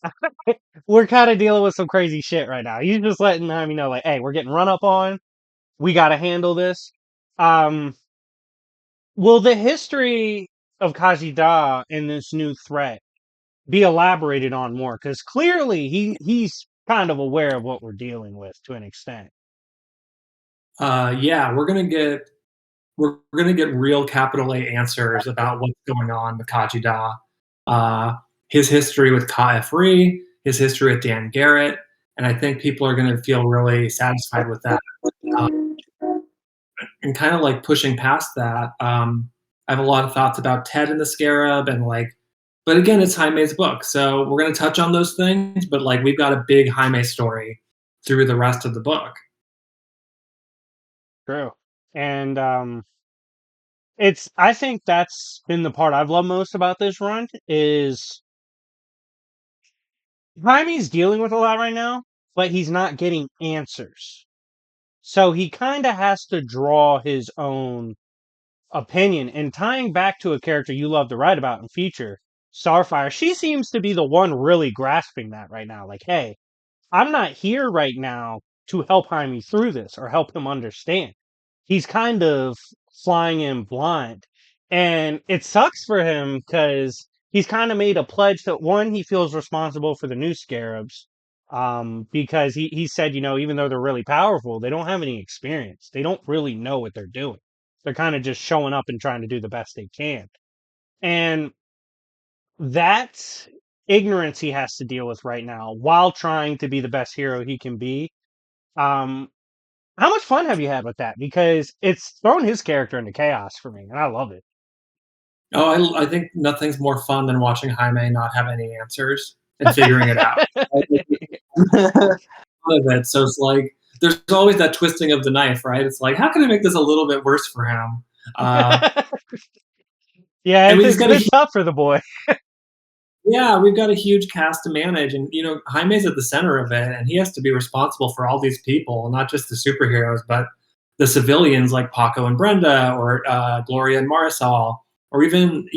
we're kind of dealing with some crazy shit right now. He's just letting Jaime know, like, hey, we're getting run up on. We got to handle this. Um, will the history of Kajida and this new threat be elaborated on more? Because clearly he's kind of aware of what we're dealing with to an extent. Yeah, we're gonna get real capital A answers about what's going on with Kajida, uh, his history with Ka Efri, his history with Dan Garrett, and I think people are gonna feel really satisfied with that. Uh, and kind of like pushing past that, I have a lot of thoughts about Ted and the Scarab and like, but again, it's Jaime's book, so we're gonna touch on those things, but like we've got a big Jaime story through the rest of the book. True. And I think that's been the part I've loved most about this run is Jaime's dealing with a lot right now, but he's not getting answers. So he kind of has to draw his own opinion. And tying back to a character you love to write about in future, Starfire, she seems to be the one really grasping that right now. Like, hey, I'm not here right now to help Jaime through this or help him understand. He's kind of flying in blind. And it sucks for him because he's kind of made a pledge that one, he feels responsible for the new scarabs. Because he said, even though they're really powerful, they don't have any experience. They don't really know what they're doing. They're kind of just showing up and trying to do the best they can. And that ignorance he has to deal with right now while trying to be the best hero he can be. Um, how much fun have you had with that? Because it's thrown his character into chaos for me, and I love it. Oh, I think nothing's more fun than watching Jaime not have any answers and figuring it out. Of it. So it's like there's always that twisting of the knife, right? It's like, how can I make this a little bit worse for him? Yeah, And it's been tough for the boy. we've got a huge cast to manage, and Jaime's at the center of it, and he has to be responsible for all these people, not just the superheroes, but the civilians like Paco and Brenda, or Gloria and Marisol, or even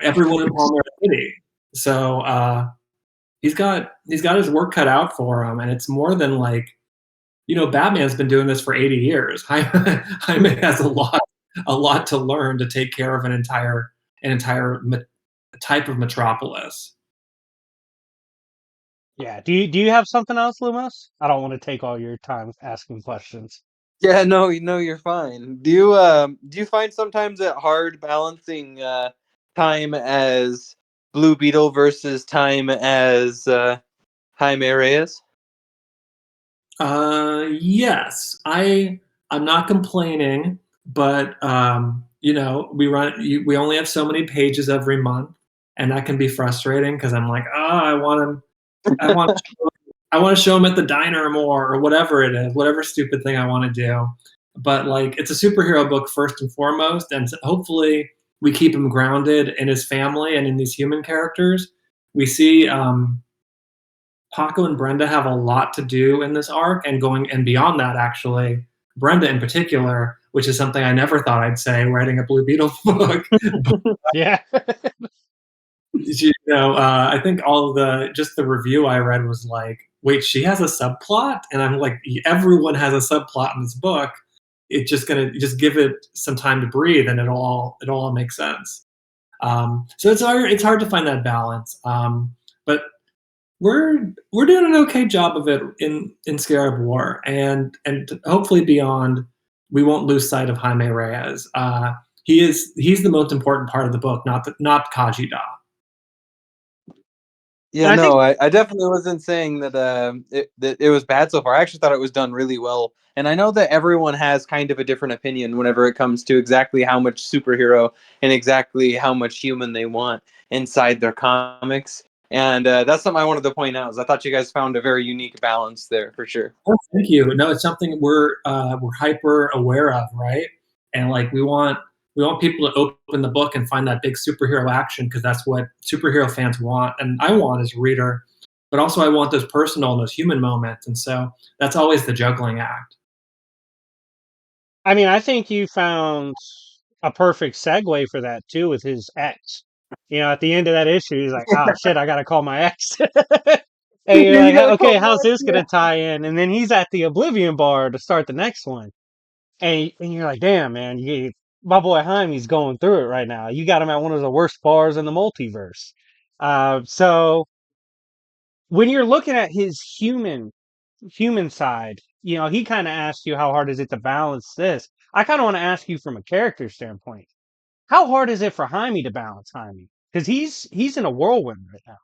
everyone in Palmer City. So he's got his work cut out for him, and it's more than like Batman's been doing this for 80 years. Jaime has a lot to learn to take care of an entire type of metropolis. Yeah. Do you have something else, Lumos? I don't want to take all your time asking questions. Yeah, no, you're fine. Do you find sometimes it hard balancing time as Blue Beetle versus time as Jaime Reyes? Yes, I'm not complaining, but we only have so many pages every month, and that can be frustrating because I'm like, oh, I want I want to show him at the diner more, or whatever it is, whatever stupid thing I want to do. But like, it's a superhero book first and foremost, and hopefully we keep him grounded in his family and in these human characters. We see Paco and Brenda have a lot to do in this arc, and going and beyond that, actually. Brenda in particular, which is something I never thought I'd say, writing a Blue Beetle book. Yeah. I think all the review I read was like, wait, she has a subplot? And I'm like, everyone has a subplot in this book. It's just gonna just give it some time to breathe, and it'll all make sense. So it's hard to find that balance. But we're doing an okay job of it in Scarab War, and hopefully beyond, we won't lose sight of Jaime Reyes. He's the most important part of the book, not Kaji Da. Yeah, And I think no, I definitely wasn't saying that it was bad so far. I actually thought it was done really well. And I know that everyone has kind of a different opinion whenever it comes to exactly how much superhero and exactly how much human they want inside their comics. And that's something I wanted to point out. Is I thought you guys found a very unique balance there for sure. Oh, thank you. No, it's something we're hyper aware of, right? And like we want people to open the book and find that big superhero action, because that's what superhero fans want, and I want as a reader. But also, I want those personal and those human moments, and so that's always the juggling act. I mean, I think you found a perfect segue for that too with his ex. At the end of that issue, he's like, "Ah, shit, I gotta call my ex." And you're You like, gotta "Okay, call how's back, this yeah. gonna tie in?" And then he's at the Oblivion Bar to start the next one, and you're like, "Damn, man, my boy Jaime's going through it right now. You got him at one of the worst bars in the multiverse." So when you're looking at his human side, he kind of asked you how hard is it to balance this. I kind of want to ask you from a character standpoint, how hard is it for Jaime to balance Jaime? Because he's in a whirlwind right now.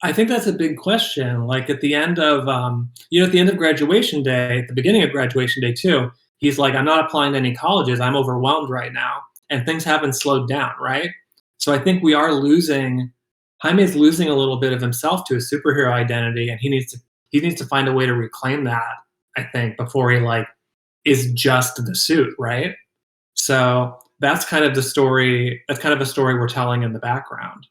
I think that's a big question. Like at the end of at the end of graduation day, at the beginning of graduation day too, he's like, I'm not applying to any colleges. I'm overwhelmed right now, and things haven't slowed down, right? So I think we are losing. Jaime is losing a little bit of himself to his superhero identity, and he needs to find a way to reclaim that. I think before he like is just the suit, right? So that's kind of the story. That's kind of a story we're telling in the background.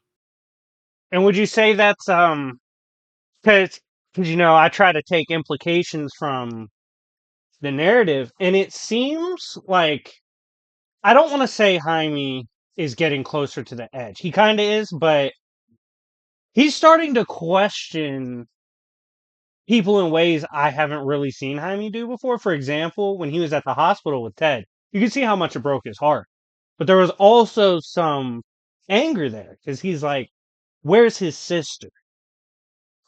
And would you say that's because I try to take implications from the narrative, and it seems like I don't want to say Jaime is getting closer to the edge. He kind of is, but he's starting to question people in ways I haven't really seen Jaime do before. For example, when he was at the hospital with Ted, you can see how much it broke his heart. But there was also some anger there because he's like, where's his sister?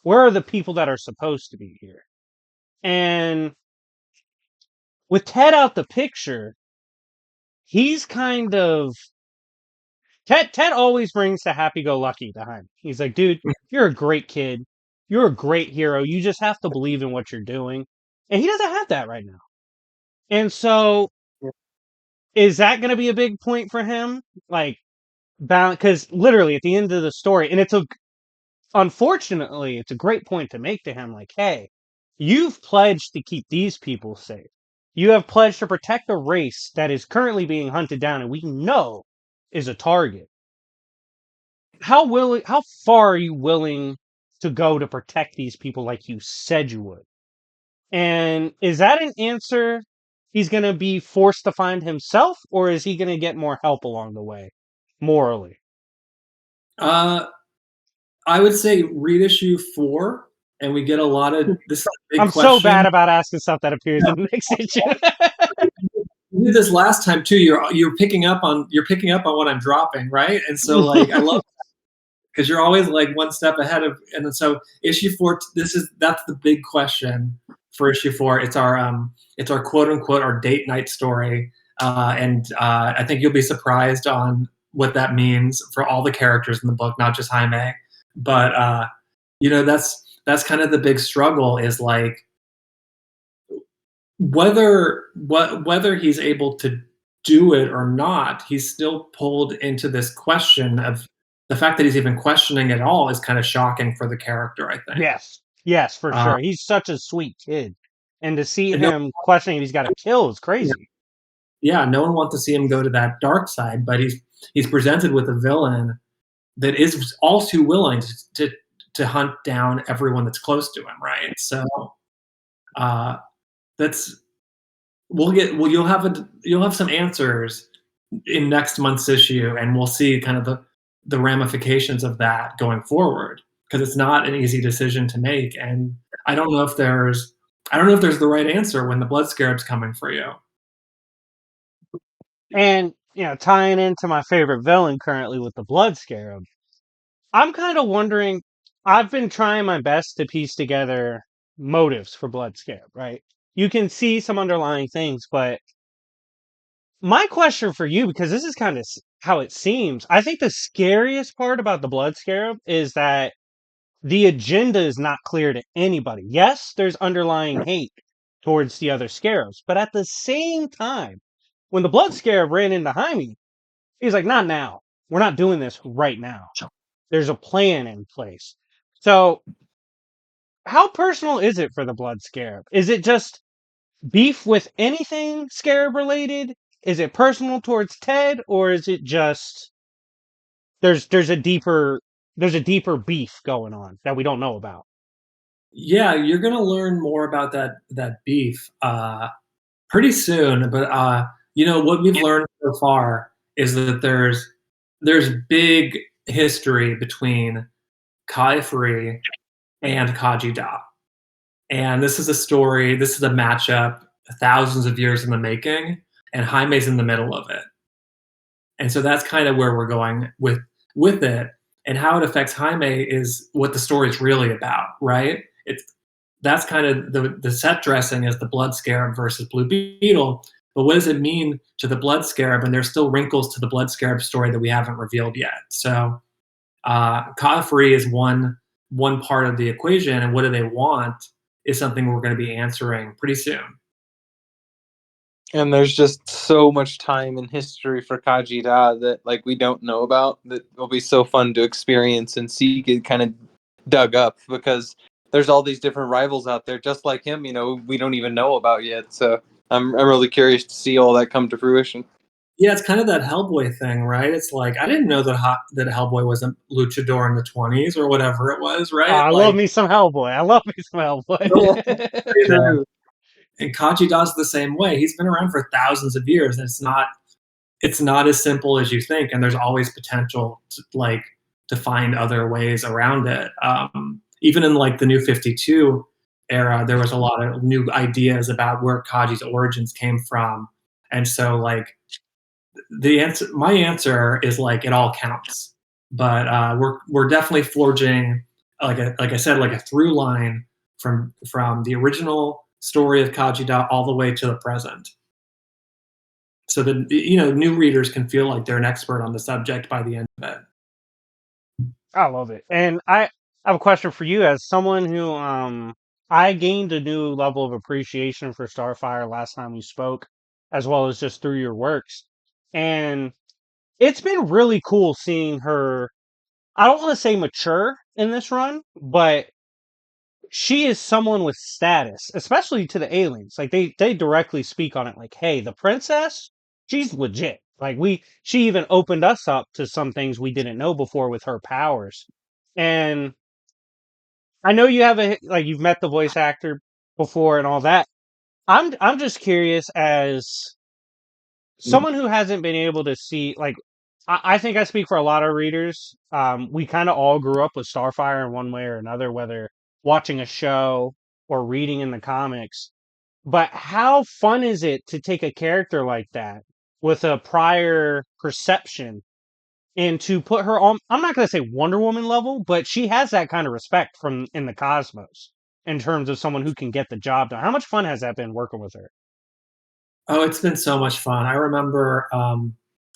Where are the people that are supposed to be here? And with Ted out the picture, he's kind of Ted always brings the happy go lucky to Jaime. He's like, dude, you're a great kid. You're a great hero. You just have to believe in what you're doing. And he doesn't have that right now. And so is that going to be a big point for him? Like, balance, because literally at the end of the story, and unfortunately, it's a great point to make to him. Like, hey, you've pledged to keep these people safe. You have pledged to protect a race that is currently being hunted down, and we know is a target. How far are you willing to go to protect these people like you said you would? And is that an answer he's going to be forced to find himself, or is he going to get more help along the way, morally? Uh, I would say read issue 4, and we get a lot of this is a big I'm question. so bad about asking stuff that appears in the next issue. You did this last time too. You're picking up on what I'm dropping, right? And so like I love because you're always like one step ahead of. And so issue 4, that's the big question for issue 4. It's our quote unquote our date night story, and I think you'll be surprised on what that means for all the characters in the book, not just Jaime. But that's kind of the big struggle, is like whether he's able to do it or not. He's still pulled into this question of the fact that he's even questioning it all is kind of shocking for the character, I think. Yes, for Uh, sure. He's such a sweet kid, and to see and no, him questioning if he's got to kill is crazy. yeah, no one wants to see him go to that dark side, but he's presented with a villain that is all too willing to hunt down everyone that's close to him, right? So uh, that's you'll have some answers in next month's issue, and we'll see kind of the ramifications of that going forward because it's not an easy decision to make, and I don't know if there's the right answer when the Blood Scarab's coming for you. And tying into my favorite villain currently with the Blood Scarab, I'm kind of wondering. I've been trying my best to piece together motives for Blood Scarab, right? You can see some underlying things, but my question for you, because this is kind of how it seems, I think the scariest part about the Blood Scarab is that the agenda is not clear to anybody. Yes, there's underlying hate towards the other scarabs, but at the same time, when the Blood Scarab ran into Jaime, he's like, not now. We're not doing this right now. There's a plan in place. So, how personal is it for the Blood Scarab? Is it just beef with anything Scarab related? Is it personal towards Ted, or is it just there's a deeper beef going on that we don't know about? Yeah, you're gonna learn more about that beef pretty soon. But what we've learned so far is that there's big history between Kai Free and Kaji Da. And this is a story, this is a matchup thousands of years in the making, and Jaime's in the middle of it. And so that's kind of where we're going with it. And how it affects Jaime is what the story's really about, right? That's kind of the set dressing is the Blood Scarab versus Blue Beetle. But what does it mean to the Blood Scarab? And there's still wrinkles to the Blood Scarab story that we haven't revealed yet. So Kafri is one part of the equation, and what do they want is something we're going to be answering pretty soon. And there's just so much time in history for Kaji Da that like we don't know about that will be so fun to experience and see get kind of dug up because there's all these different rivals out there just like him, we don't even know about yet. So I'm really curious to see all that come to fruition. Yeah, it's kind of that Hellboy thing, right? It's like I didn't know that Hellboy was a luchador in the 20s or whatever it was, right? I love me some Hellboy. I love me some Hellboy. True. And Kaji does the same way. He's been around for thousands of years, and it's not as simple as you think. And there's always potential to find other ways around it. Even in like the New 52 era, there was a lot of new ideas about where Kaji's origins came from, and so like my answer is like it all counts. But we're definitely forging like I said like a through line from the original story of Kaji Da all the way to the present. So that new readers can feel like they're an expert on the subject by the end of it. I love it. And I have a question for you as someone who I gained a new level of appreciation for Starfire last time we spoke, as well as just through your works. And it's been really cool seeing her, I don't want to say mature in this run, but she is someone with status, especially to the aliens. Like they directly speak on it like, hey, the princess, she's legit. Like she even opened us up to some things we didn't know before with her powers. And I know you have you've met the voice actor before and all that. I'm just curious as someone who hasn't been able to see I think I speak for a lot of readers. We kind of all grew up with Starfire in one way or another, whether watching a show or reading in the comics. But how fun is it to take a character like that with a prior perception and to put her on, I'm not going to say Wonder Woman level, but she has that kind of respect from in the cosmos in terms of someone who can get the job done. How much fun has that been working with her? Oh, it's been so much fun. I remember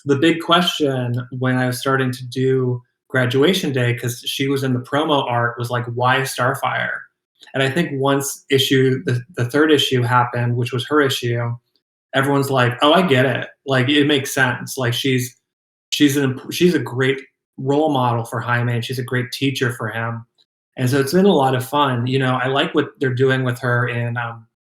the big question when I was starting to do graduation day, because she was in the promo art, was like, why Starfire? And I think once the third issue happened, which was her issue, everyone's like, oh, I get it. Like, it makes sense. Like, she's a great role model for Jaime, and she's a great teacher for him. And so it's been a lot of fun. I like what they're doing with her in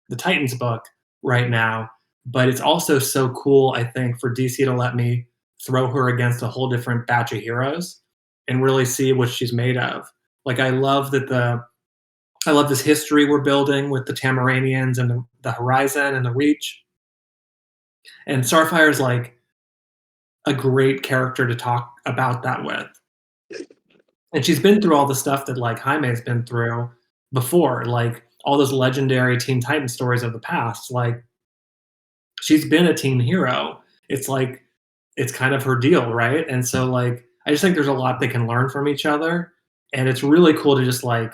the Titans book right now. but it's also so cool, I think, for DC to let me throw her against a whole different batch of heroes and really see what she's made of. Like I love this history we're building with the Tamaranians and the Horizon and the Reach. And Starfire's like a great character to talk about that with. And she's been through all the stuff that like Jaime's been through before, like all those legendary Teen Titan stories of the past. Like she's been a teen hero. It's like it's kind of her deal, right? And so like I just think there's a lot they can learn from each other. And it's really cool to just like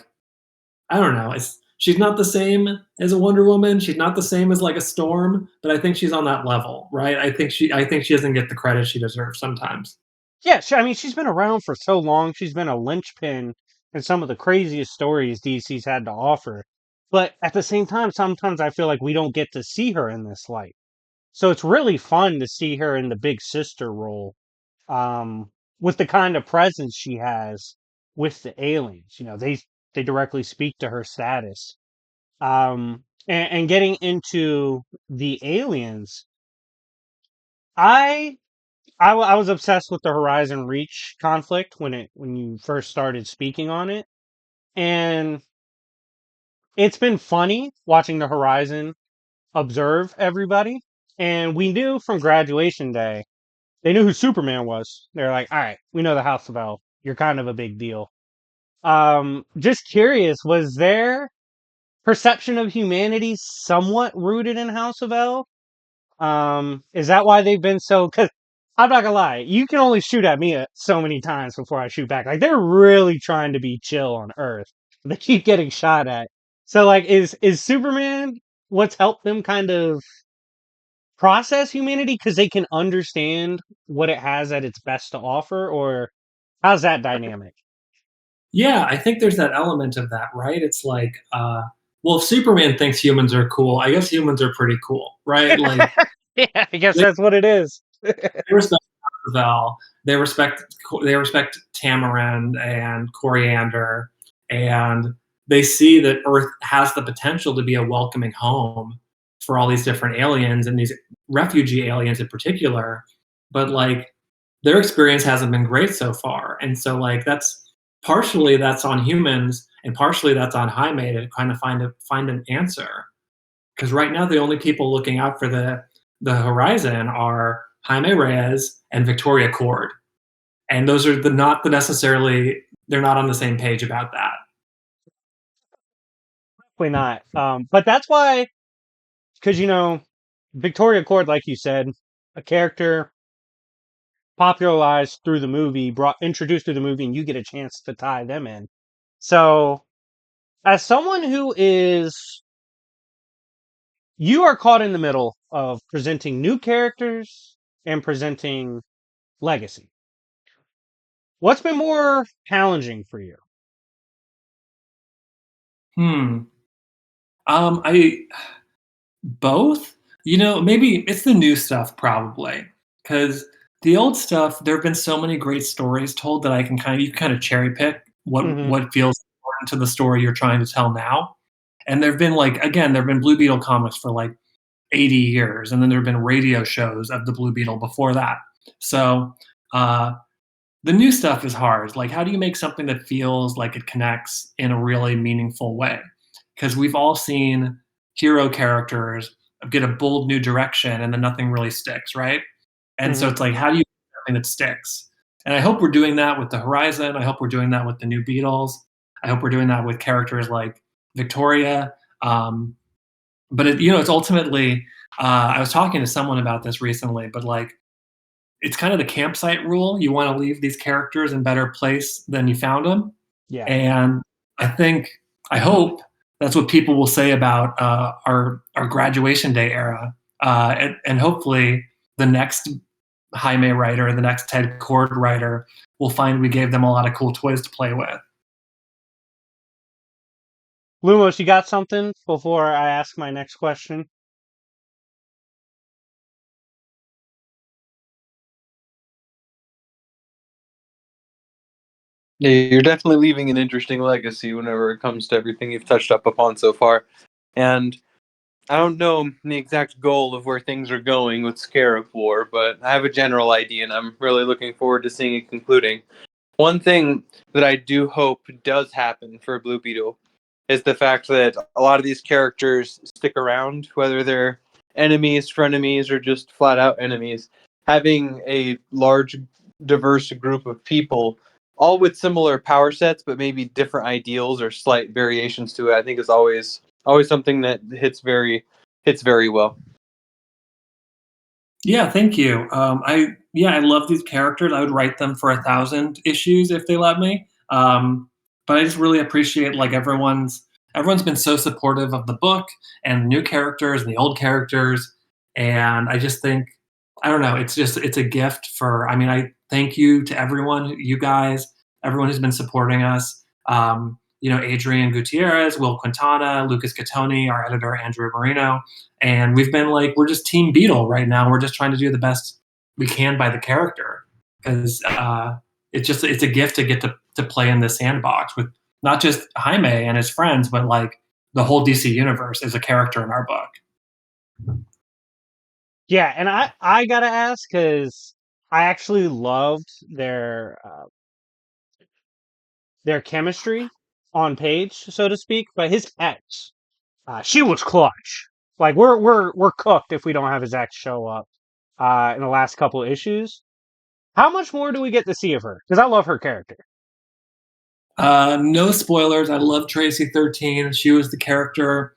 I don't know. She's not the same as a Wonder Woman. She's not the same as like a Storm, but I think she's on that level, right? I think she doesn't get the credit she deserves sometimes. Yeah, I mean, she's been around for so long. She's been a linchpin in some of the craziest stories DC's had to offer. But at the same time, sometimes I feel like we don't get to see her in this light. So it's really fun to see her in the big sister role, um, with the kind of presence she has with the aliens. You know, they directly speak to her status. And getting into the aliens, I I was obsessed with the Horizon Reach conflict when you first started speaking on it, and it's been funny watching the Horizon observe everybody. And we knew from graduation day, they knew who Superman was. They're like, all right, we know the House of L. You're kind of a big deal. Just curious, was their perception of humanity somewhat rooted in House of L? Is that why they've been so? Because I'm not gonna lie, you can only shoot at me so many times before I shoot back. Like they're really trying to be chill on Earth. They keep getting shot at. So like, is Superman what's helped them kind of process humanity because they can understand what it has at its best to offer, or how's that dynamic? Yeah, I think there's that element of that, right? It's like, well, if Superman thinks humans are cool, I guess humans are pretty cool, right? Like Yeah, I guess they, that's what it is. they respect Val, they respect Tamarind and Coriander, and they see that Earth has the potential to be a welcoming home for all these different aliens and these refugee aliens in particular. But like their experience hasn't been great so far, and so like that's on humans, and partially that's on Jaime to kind of find an answer. Because right now the only people looking out for the Horizon are Jaime Reyes and Victoria Cord, and those are not the necessarily they're not on the same page about that. Probably not. But that's why, because Victoria Cord, like you said, a character popularized through the movie, brought introduced through the movie, and you get a chance to tie them in. So, as someone who is, you are caught in the middle of presenting new characters and presenting legacy. What's been more challenging for you? Hmm. I both. You know, maybe it's the new stuff probably because the old stuff. There have been so many great stories told that I can kind of you can kind of cherry pick Hmm. what feels important to the story you're trying to tell now. And there've been like again, there've been Blue Beetle comics for like 80 years, and then there have been radio shows of the Blue Beetle before that. So uh, the new stuff is hard. Like, how do you make something that feels like it connects in a really meaningful way? Because we've all seen hero characters get a bold new direction, and then nothing really sticks, right? And so Hmm. it's like, how do you make something that sticks? And I hope we're doing that with the Horizon. I hope we're doing that with the new Beatles. I hope we're doing that with characters like Victoria. Um, but it's ultimately. I was talking to someone about this recently, but like it's kind of the campsite rule. You want to leave these characters in better place than you found them, Yeah. and I think I hope that's what people will say about our graduation day era, and hopefully the next Jaime writer, the next Ted Cord writer, will find we gave them a lot of cool toys to play with. Lumos, you got something before I ask my next question? Yeah, you're definitely leaving an interesting legacy whenever it comes to everything you've touched up upon so far. And I don't know the exact goal of where things are going with Scarab War, but I have a general idea, and I'm really looking forward to seeing it concluding. One thing that I do hope does happen for Blue Beetle is the fact that a lot of these characters stick around, whether they're enemies, frenemies, or just flat out enemies. Having a large, diverse group of people, all with similar power sets, but maybe different ideals or slight variations to it, I think is always something that hits very well. Yeah, thank you. I love these characters. I would write them for 1,000 issues if they let me. But I just really appreciate like everyone's been so supportive of the book and new characters and the old characters, and I just think I don't know. It's a gift for. I mean, I thank you to everyone, you guys, everyone who's been supporting us. Adrian Gutierrez, Will Quintana, Lucas Catoni, our editor Andrew Marino, and we've been like we're just Team Beetle right now. We're just trying to do the best we can by the character because it's a gift to get to play in this sandbox with not just Jaime and his friends, but like the whole DC universe as a character in our book. Yeah, and I gotta ask because I actually loved their chemistry on page, so to speak. But his ex, she was clutch. Like we're cooked if we don't have his ex show up in the last couple of issues. How much more do we get to see of her? Because I love her character. No spoilers. I love Tracy 13. She was the character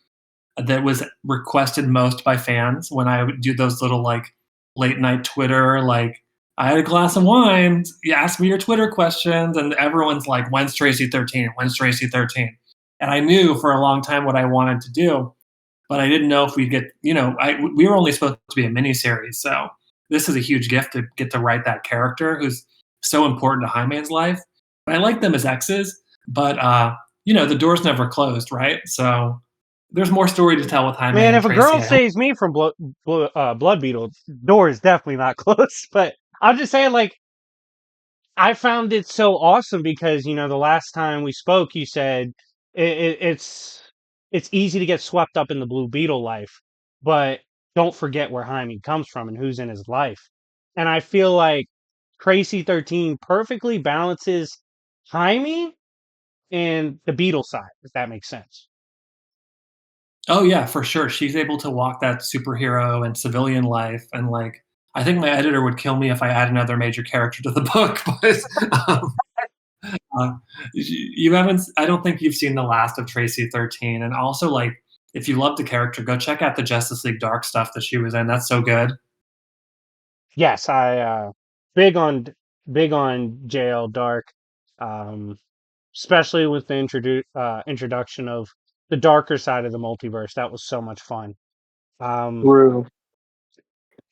that was requested most by fans when I would do those little like late night Twitter, like I had a glass of wine. You ask me your Twitter questions, and everyone's like, "When's Tracy 13? When's Tracy 13?" And I knew for a long time what I wanted to do, but I didn't know if we'd get. We were only supposed to be a miniseries, so this is a huge gift to get to write that character who's so important to Jaime's life. I like them as exes, but the door's never closed, right? So there's more story to tell with Jaime Man, and if a Tracy. girl saves me from Blood Beetle, door is definitely not closed. But I'm just saying, like, I found it so awesome because the last time we spoke, you said it's easy to get swept up in the Blue Beetle life, but don't forget where Jaime comes from and who's in his life. And I feel like Tracy 13 perfectly balances Jaime and the Beetle side, if that makes sense. Oh yeah, for sure. She's able to walk that superhero and civilian life, and like I think my editor would kill me if I add another major character to the book. But uh, you haven't. I don't think you've seen the last of Tracy 13. And also, like, if you love the character, go check out the Justice League Dark stuff that she was in. That's so good. Yes, I big on big on JL Dark, um, especially with the introduction of the darker side of the multiverse. That was so much fun. Um, True.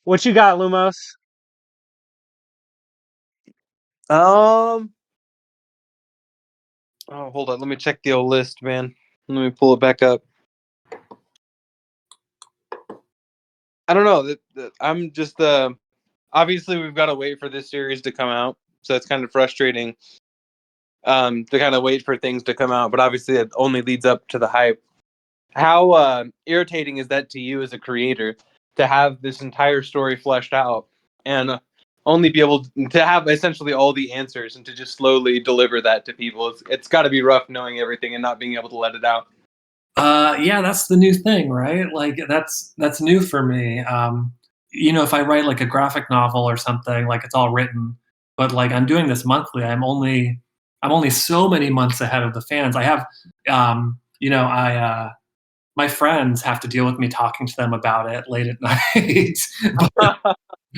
what you got, Lumos? Oh, hold on. Let me check the old list, man. Let me pull it back up. I don't know. I'm just obviously we've got to wait for this series to come out, so it's kind of frustrating to kind of wait for things to come out. But obviously, it only leads up to the hype. How irritating is that to you as a creator to have this entire story fleshed out and only be able to have essentially all the answers and to just slowly deliver that to people? It's got to be rough knowing everything and not being able to let it out. Yeah, that's the new thing, right? Like that's new for me. If I write like a graphic novel or something, like it's all written, but like I'm doing this monthly, I'm only so many months ahead of the fans. I have, I my friends have to deal with me talking to them about it late at night.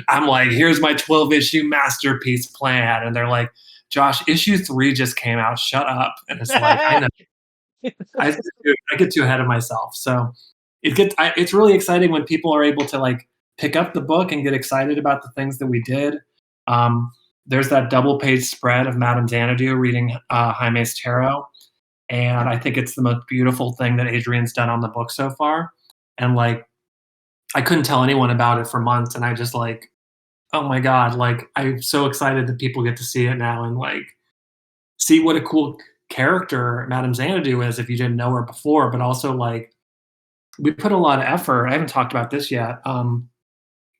I'm like, here's my 12 issue masterpiece plan, and they're like, Josh, issue 3 just came out. Shut up. And it's like, I know. I get too ahead of myself. So it's really exciting when people are able to like pick up the book and get excited about the things that we did. Um, there's that double page spread of Madame Xanadu reading Jaime's tarot, and I think it's the most beautiful thing that Adrian's done on the book so far. And like, I couldn't tell anyone about it for months, and I just like, oh my god, like I'm so excited that people get to see it now and like see what a cool character Madame Xanadu is if you didn't know her before, but also like we put a lot of effort. I haven't talked about this yet.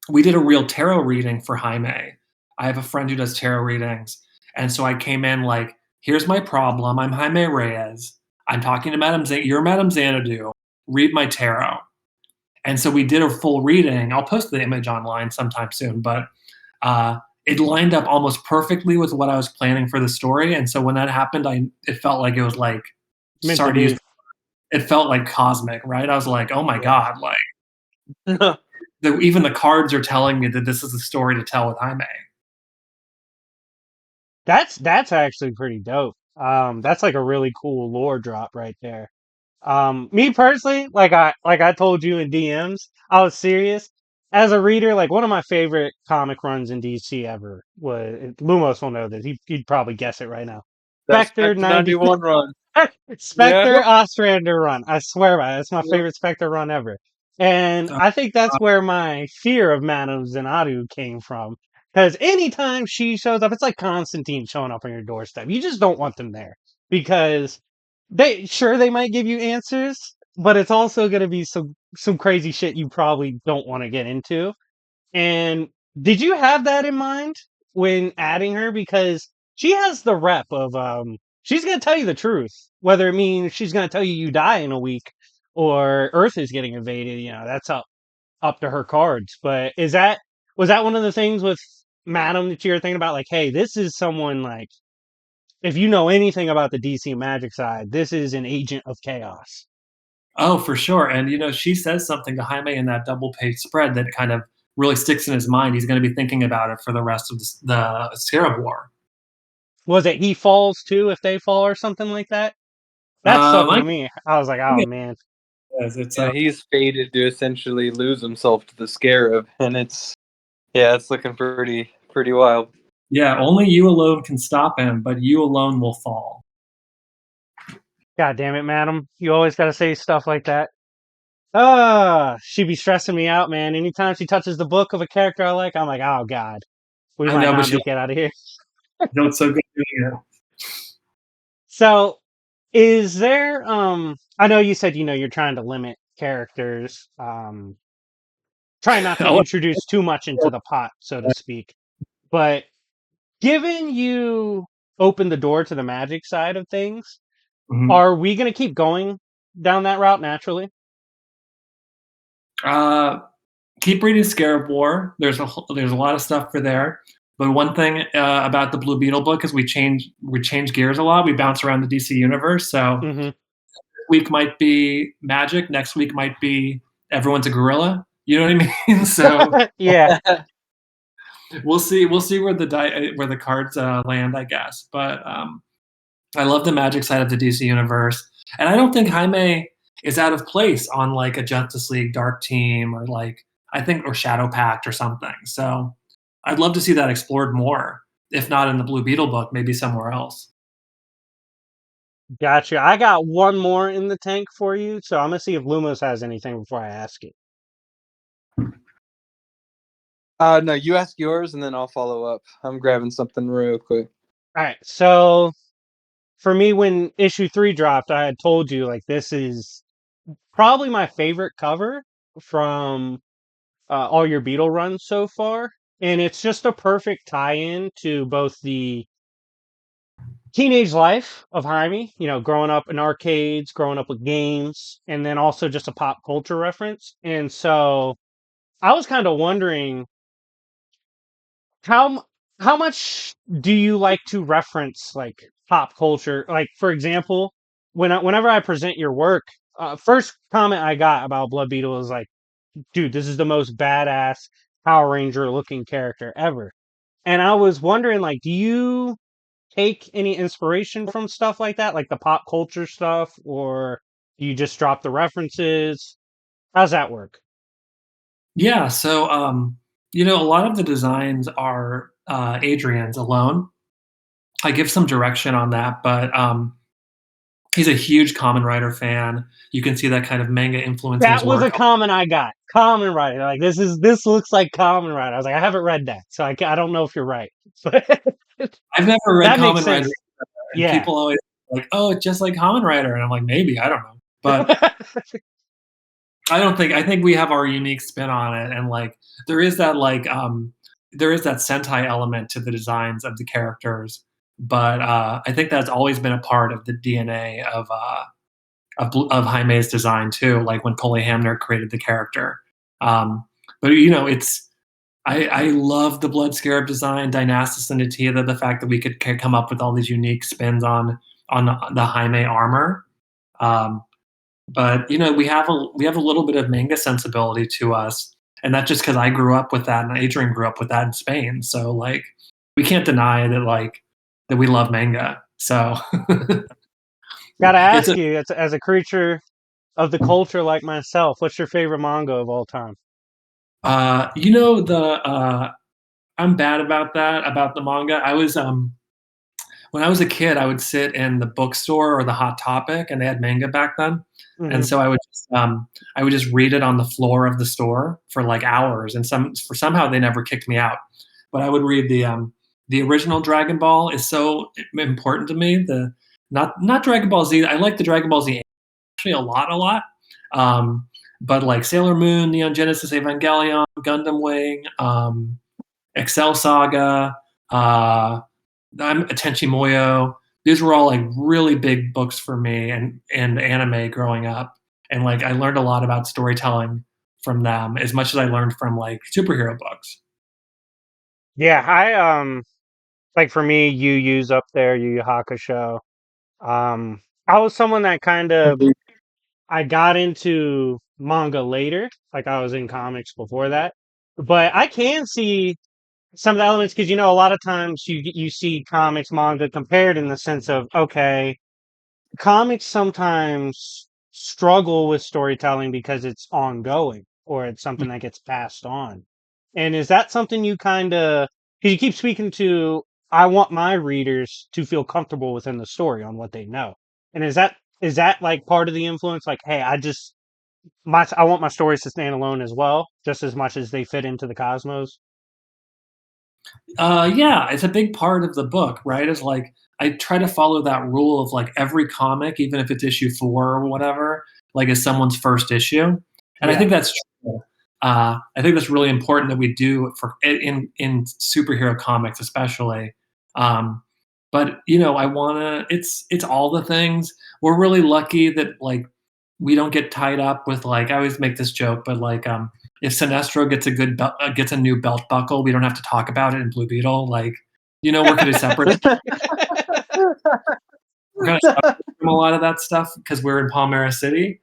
We did a real tarot reading for Jaime. I have a friend who does tarot readings, and so I came in like, here's my problem. I'm Jaime Reyes. I'm talking to you're Madame Xanadu. Read my tarot. And so we did a full reading. I'll post the image online sometime soon, but it lined up almost perfectly with what I was planning for the story. And so when that happened, it felt like it was like, Meant to sorry to use, be. it felt like cosmic, right? I was like, oh my Yeah. God, like even the cards are telling me that this is a story to tell with Jaime. That's actually pretty dope. That's like a really cool lore drop right there. Me personally, like I told you in DMs, I was serious. As a reader, like one of my favorite comic runs in DC ever was Lumos will know this. He'd probably guess it right now. That's Spectre 90 91 run. Spectre Yeah. Ostrander run. I swear by it. It's my favorite Spectre run ever. And I think that's where my fear of Madame Xanadu came from. Because anytime she shows up, it's like Constantine showing up on your doorstep. You just don't want them there. Because they might give you answers, but it's also gonna be some crazy shit you probably don't want to get into. And did you have that in mind when adding her? Because she has the rep of she's gonna tell you the truth, whether it means she's gonna tell you you die in a week or Earth is getting invaded. You know, that's up to her cards. But was that one of the things with Madam that you were thinking about? Like, hey, this is someone like if you know anything about the DC Magic side, this is an agent of chaos. Oh, for sure. And she says something to Jaime in that double page spread that kind of really sticks in his mind. He's going to be thinking about it for the rest of the Scarab War. Was it he falls too if they fall or something like that? That stuck I with me. I was like, oh man. it's Yeah, he's fated to essentially lose himself to the Scarab, and it's looking pretty wild. yeah, only you alone can stop him, but you alone will fall. God damn it, madam. You always gotta say stuff like that. She be stressing me out, man. Anytime she touches the book of a character I like, I'm like, oh god. We I might know, but not make it out of here. it's so good doing it. So is there I know you said you're trying to limit characters, try not to Oh, introduce too much into the pot, so to speak. But given you open the door to the magic side of things, mhm. are we going to keep going down that route naturally? Keep reading Scarab War. There's a lot of stuff for there. But one thing about the Blue Beetle book is we change gears a lot. We bounce around the DC universe. So Mm-hmm. this week might be magic. Next week might be everyone's a gorilla. You know what I mean? So Yeah. we'll see where the cards land, I guess. But I love the magic side of the DC universe, and I don't think Jaime is out of place on like a Justice League Dark Team or or Shadow Pact or something. So I'd love to see that explored more. If not in the Blue Beetle book, maybe somewhere else. Gotcha. I got one more in the tank for you, so I'm going to see if Lumos has anything before I ask it. No, you ask yours, and then I'll follow up. I'm grabbing something real quick. All right. So for me, when issue 3 dropped, I had told you, like, this is probably my favorite cover from all your Beetle runs so far. And it's just a perfect tie-in to both the teenage life of Jaime, growing up in arcades, growing up with games, and then also just a pop culture reference. And so I was kind of wondering how much do you like to reference like pop culture? Like for example, whenever I present your work, first comment I got about Blood Beetle is like, dude, this is the most badass Power Ranger looking character ever. And I was wondering, like, do you take any inspiration from stuff like that, like the pop culture stuff, or do you just drop the references? How's that work? Yeah. So a lot of the designs are Adrian's alone. I give some direction on that, but he's a huge Kamen Rider fan. You can see that kind of manga influence in his That was work. a comment I got. Kamen Rider. Like this looks like Kamen Rider. I was like, I haven't read that, so I don't know if you're right. I've never read That makes Kamen Rider, sense. and Yeah. people always like, "Oh, it's just like Kamen Rider," and I'm like, maybe I don't know, but I think we have our unique spin on it, and like there is that there is that Sentai element to the designs of the characters, but I think that's always been a part of the DNA of Jaime's design too. Like when Coley Hamner created the character, um, but you know, I love the Blood Scarab design, Dynastis and Natia, the fact that we could come up with all these unique spins on the Jaime armor. Um, but you know, we have a little bit of manga sensibility to us, and that's just because I grew up with that, and Adrian grew up with that in Spain. So like, we can't deny that that we love manga. So Gotta it's ask a you, as a creature of the culture like myself, what's your favorite manga of all time? you know the I'm bad about that about the manga. I was when I was a kid, I would sit in the bookstore or the Hot Topic, and they had manga back then. And Hmm. so I would just read it on the floor of the store for like hours, and somehow they never kicked me out. But I would read the original Dragon Ball is so important to me. The not Dragon Ball Z. I like the Dragon Ball Z actually a lot. Um, but like Sailor Moon, Neon Genesis Evangelion, Gundam Wing, Excel Saga, I'm Tenchi Muyo. These were all like really big books for me and anime growing up. And like I learned a lot about storytelling from them as much as I learned from like superhero books. Yeah, like for me, Yu Yu's up there, Yu Yu Hakusho. Um, I was someone that kind of I got into manga later, like I was in comics before that. But I can see some of the elements because a lot of times you see comics manga compared in the sense of, okay, comics sometimes struggle with storytelling because it's ongoing or it's something that gets passed on. And is that something you kind of, because you keep speaking to, I want my readers to feel comfortable within the story on what they know. And is that like part of the influence? Like, hey, I want my stories to stand alone as well, just as much as they fit into the cosmos. Yeah, it's a big part of the book, right? Is like I try to follow that rule of like every comic, even if it's issue 4 or whatever, like is someone's first issue, and I Yeah. think that's true. I think that's really important that we do for in superhero comics, especially. Um, but you know, I wanna. It's all the things. We're really lucky that like we don't get tied up with like I always make this joke, but like if Sinestro gets gets a new belt buckle, we don't have to talk about it in Blue Beetle. Like, you know, we're kind of separate. We're kind of separate from a lot of that stuff because we're in Palmyra City,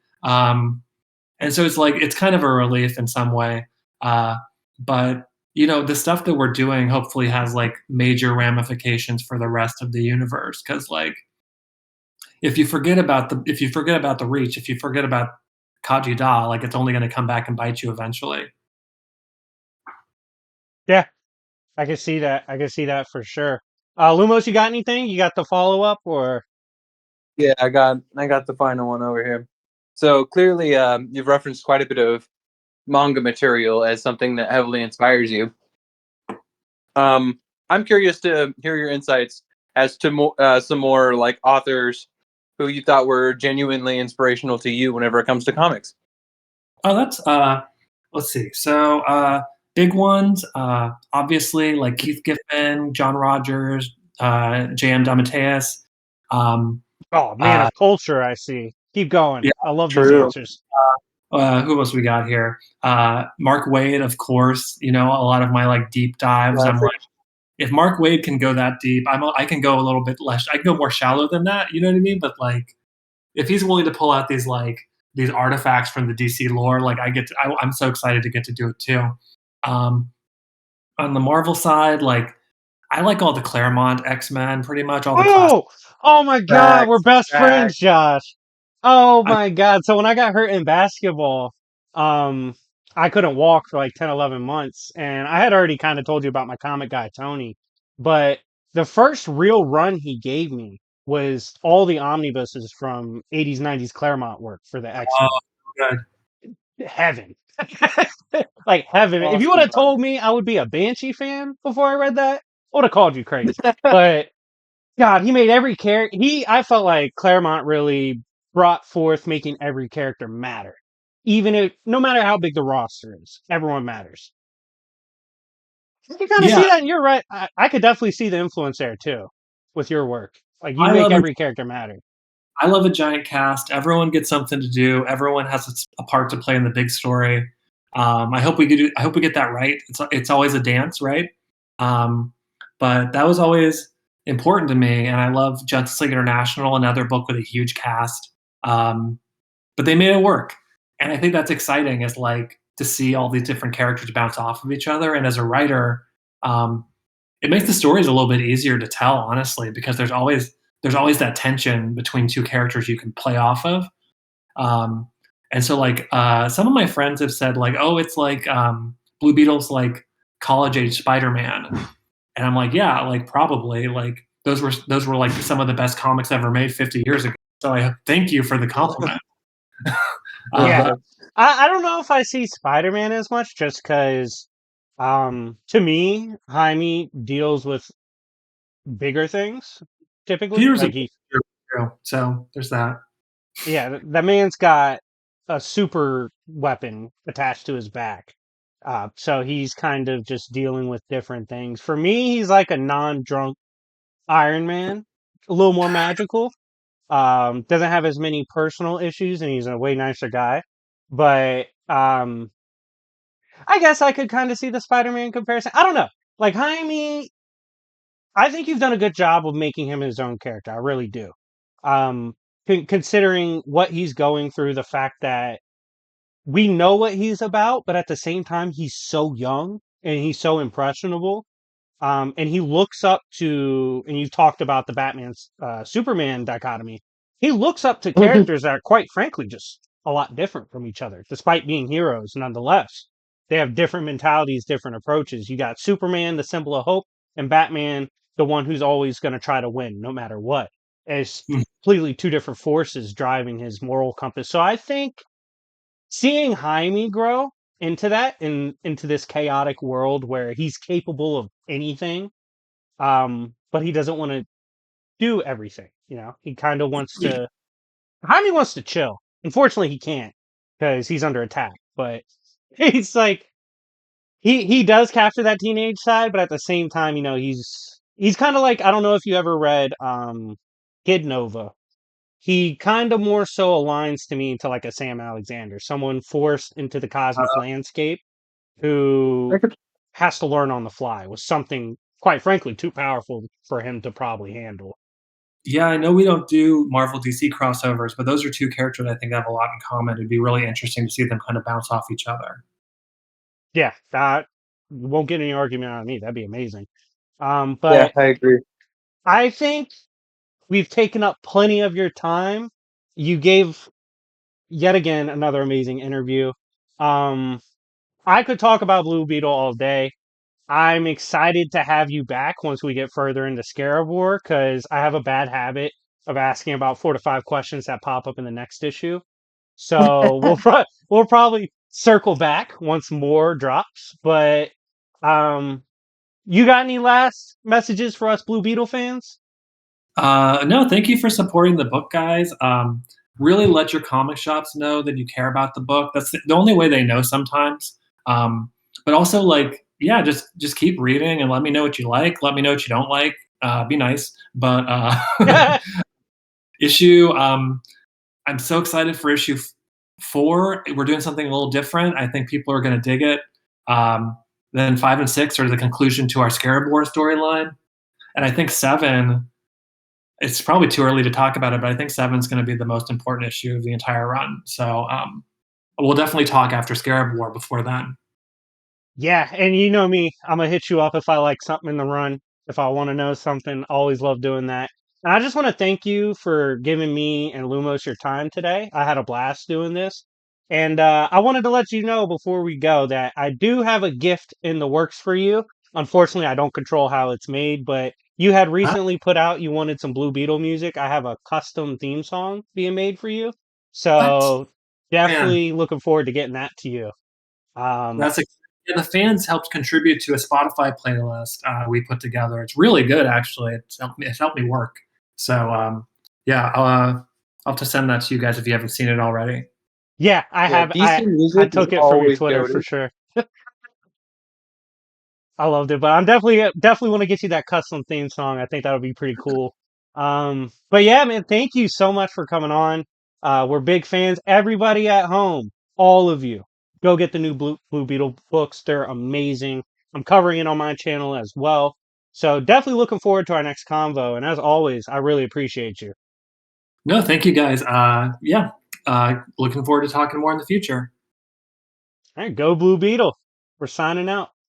and so it's like it's kind of a relief in some way. Uh, but you know, the stuff that we're doing hopefully has like major ramifications for the rest of the universe. Because like, if you forget about the Reach, if you forget about Kaji Da, like it's only going to come back and bite you eventually. Yeah, I can see that. I can see that for sure. Lumos, you got anything? You got the follow up or? Yeah, I got the final one over here. So clearly, you've referenced quite a bit of manga material as something that heavily inspires you. I'm curious to hear your insights as to some more like authors who you thought were genuinely inspirational to you whenever it comes to comics. Oh, that's let's see. So big ones, obviously like Keith Giffen, John Rogers, J.M. DeMatteis. Um, Oh, man uh, of culture, I see. Keep going. yeah, I love these True. answers. who else we got here? Mark Wade, of course. You know, a lot of my like deep dives. I'm Classic. like, if Mark Wade can go that deep, I can go a little bit less. I can go more shallow than that. You know what I mean? But like, if he's willing to pull out these artifacts from the DC lore, like I'm so excited to get to do it too. Um, on the Marvel side, like I like all the Claremont X Men, pretty much all the classics. Oh my God, we're Facts. best friends, Facts. Josh. Oh I, my God. So when I got hurt in basketball, um, I couldn't walk for like 10, 11 months. And I had already kind of told you about my comic guy, Tony. But the first real run he gave me was all the omnibuses from 80s, 90s Claremont work for the oh, X-Men. good. Heaven. Like heaven. If you would Awesome. have told me I would be a Banshee fan before I read that, I would have called you crazy. But God, he made every character. I felt like Claremont really brought forth making every character matter. even if no matter how big the roster is, everyone matters. You can kind of Yeah, see that, and you're right. I could definitely see the influence there too with your work. Like you I make love a every character matter. I love a giant cast. Everyone gets something to do. Everyone has a part to play in the big story. I hope we get. I hope we get that right. It's always a dance, right? Um, but that was always important to me, and I love Justice League International, another book with a huge cast. Um, but they made it work, and I think that's exciting. Is like to see all these different characters bounce off of each other, and as a writer, um, it makes the stories a little bit easier to tell, honestly, because there's always that tension between two characters you can play off of. Um, and so, like, some of my friends have said, like, "Oh, it's like Blue Beetle's like college age Spider-Man," and I'm like, "Yeah, like probably. Like those were like some of the best comics ever made 50 years ago." So I thank you for the compliment. Yeah, uh, I don't know if I see Spider-Man as much, just because to me, Jaime deals with bigger things typically. Peter's a Like he, hero, so there's that. yeah, that man's got a super weapon attached to his back. So he's kind of just dealing with different things. For me, he's like a non-drunk Iron Man, a little more magical. Doesn't have as many personal issues, and he's a way nicer guy. But I guess I could kind of see the Spider-Man comparison. I don't know. Like Jaime, I think you've done a good job of making him his own character. I really do. Um, considering what he's going through, the fact that we know what he's about, but at the same time, he's so young and he's so impressionable. And he looks up to, and you've talked about the Batman Superman dichotomy. He looks up to characters that are, quite frankly, just a lot different from each other, despite being heroes nonetheless. They have different mentalities, different approaches. You got Superman, the symbol of hope, and Batman, the one who's always going to try to win no matter what. It's Hmm. completely two different forces driving his moral compass. So I think seeing Jaime grow into that, into this chaotic world where he's capable of anything, but he doesn't want to do everything. He kind of wants Yeah, to. Jaime wants to chill. Unfortunately, he can't because he's under attack. But he's like he does capture that teenage side, but at the same time, he's kind of like, I don't know if you ever read Kid Nova. He kind of more so aligns to me to like a Sam Alexander, someone forced into the cosmic landscape I who could- has to learn on the fly, was something quite frankly too powerful for him to probably handle. yeah, I know we don't do Marvel DC crossovers, but those are two characters I think have a lot in common. It'd be really interesting to see them kind of bounce off each other. Yeah, that won't get any argument out of me. That'd be amazing. yeah, But I agree. I think we've taken up plenty of your time. You gave yet again another amazing interview. Um, I could talk about Blue Beetle all day. I'm excited to have you back once we get further into Scarab War, because I have a bad habit of asking about 4 to 5 questions that pop up in the next issue. So we'll probably circle back once more drops. But um, you got any last messages for us Blue Beetle fans? No, thank you for supporting the book, guys. Really let your comic shops know that you care about the book. That's the only way they know sometimes. But also, like, yeah, just keep reading and let me know what you like. Let me know what you don't like. Be nice. But issue, I'm so excited for issue 4. We're doing something a little different. I think people are going to dig it. Um, then 5 and 6 are the conclusion to our Scarab War storyline, and I think 7, it's probably too early to talk about it, but I think 7's going to be the most important issue of the entire run. So we'll definitely talk after Scarab War. Before then, Yeah, and you know me, I'm gonna hit you up if I like something in the run. If I want to know something, always love doing that. And I just want to thank you for giving me and Lumos your time today. I had a blast doing this. And I wanted to let you know before we go that I do have a gift in the works for you. Unfortunately, I don't control how it's made, but you had huh? recently put out, you wanted some Blue Beetle music. I have a custom theme song being made for you. What? So Man, definitely looking forward to getting that to you. Um, that's yeah, the fans helped contribute to a Spotify playlist we put together. It's really good, actually. It's helped me work. So yeah, I'll have to send that to you guys if you haven't seen it already. Yeah, I Yeah, have. DC I music is took it from your always Twitter for goaded. sure. I loved it, but I'm definitely want to get you that custom theme song. I think that would be pretty cool. But yeah, man, thank you so much for coming on. We're big fans. Everybody at home, all of you, go get the new Blue Beetle books. They're amazing. I'm covering it on my channel as well. So definitely looking forward to our next convo. And as always, I really appreciate you. No, thank you guys. Yeah, looking forward to talking more in the future. All right, go Blue Beetle. We're signing out.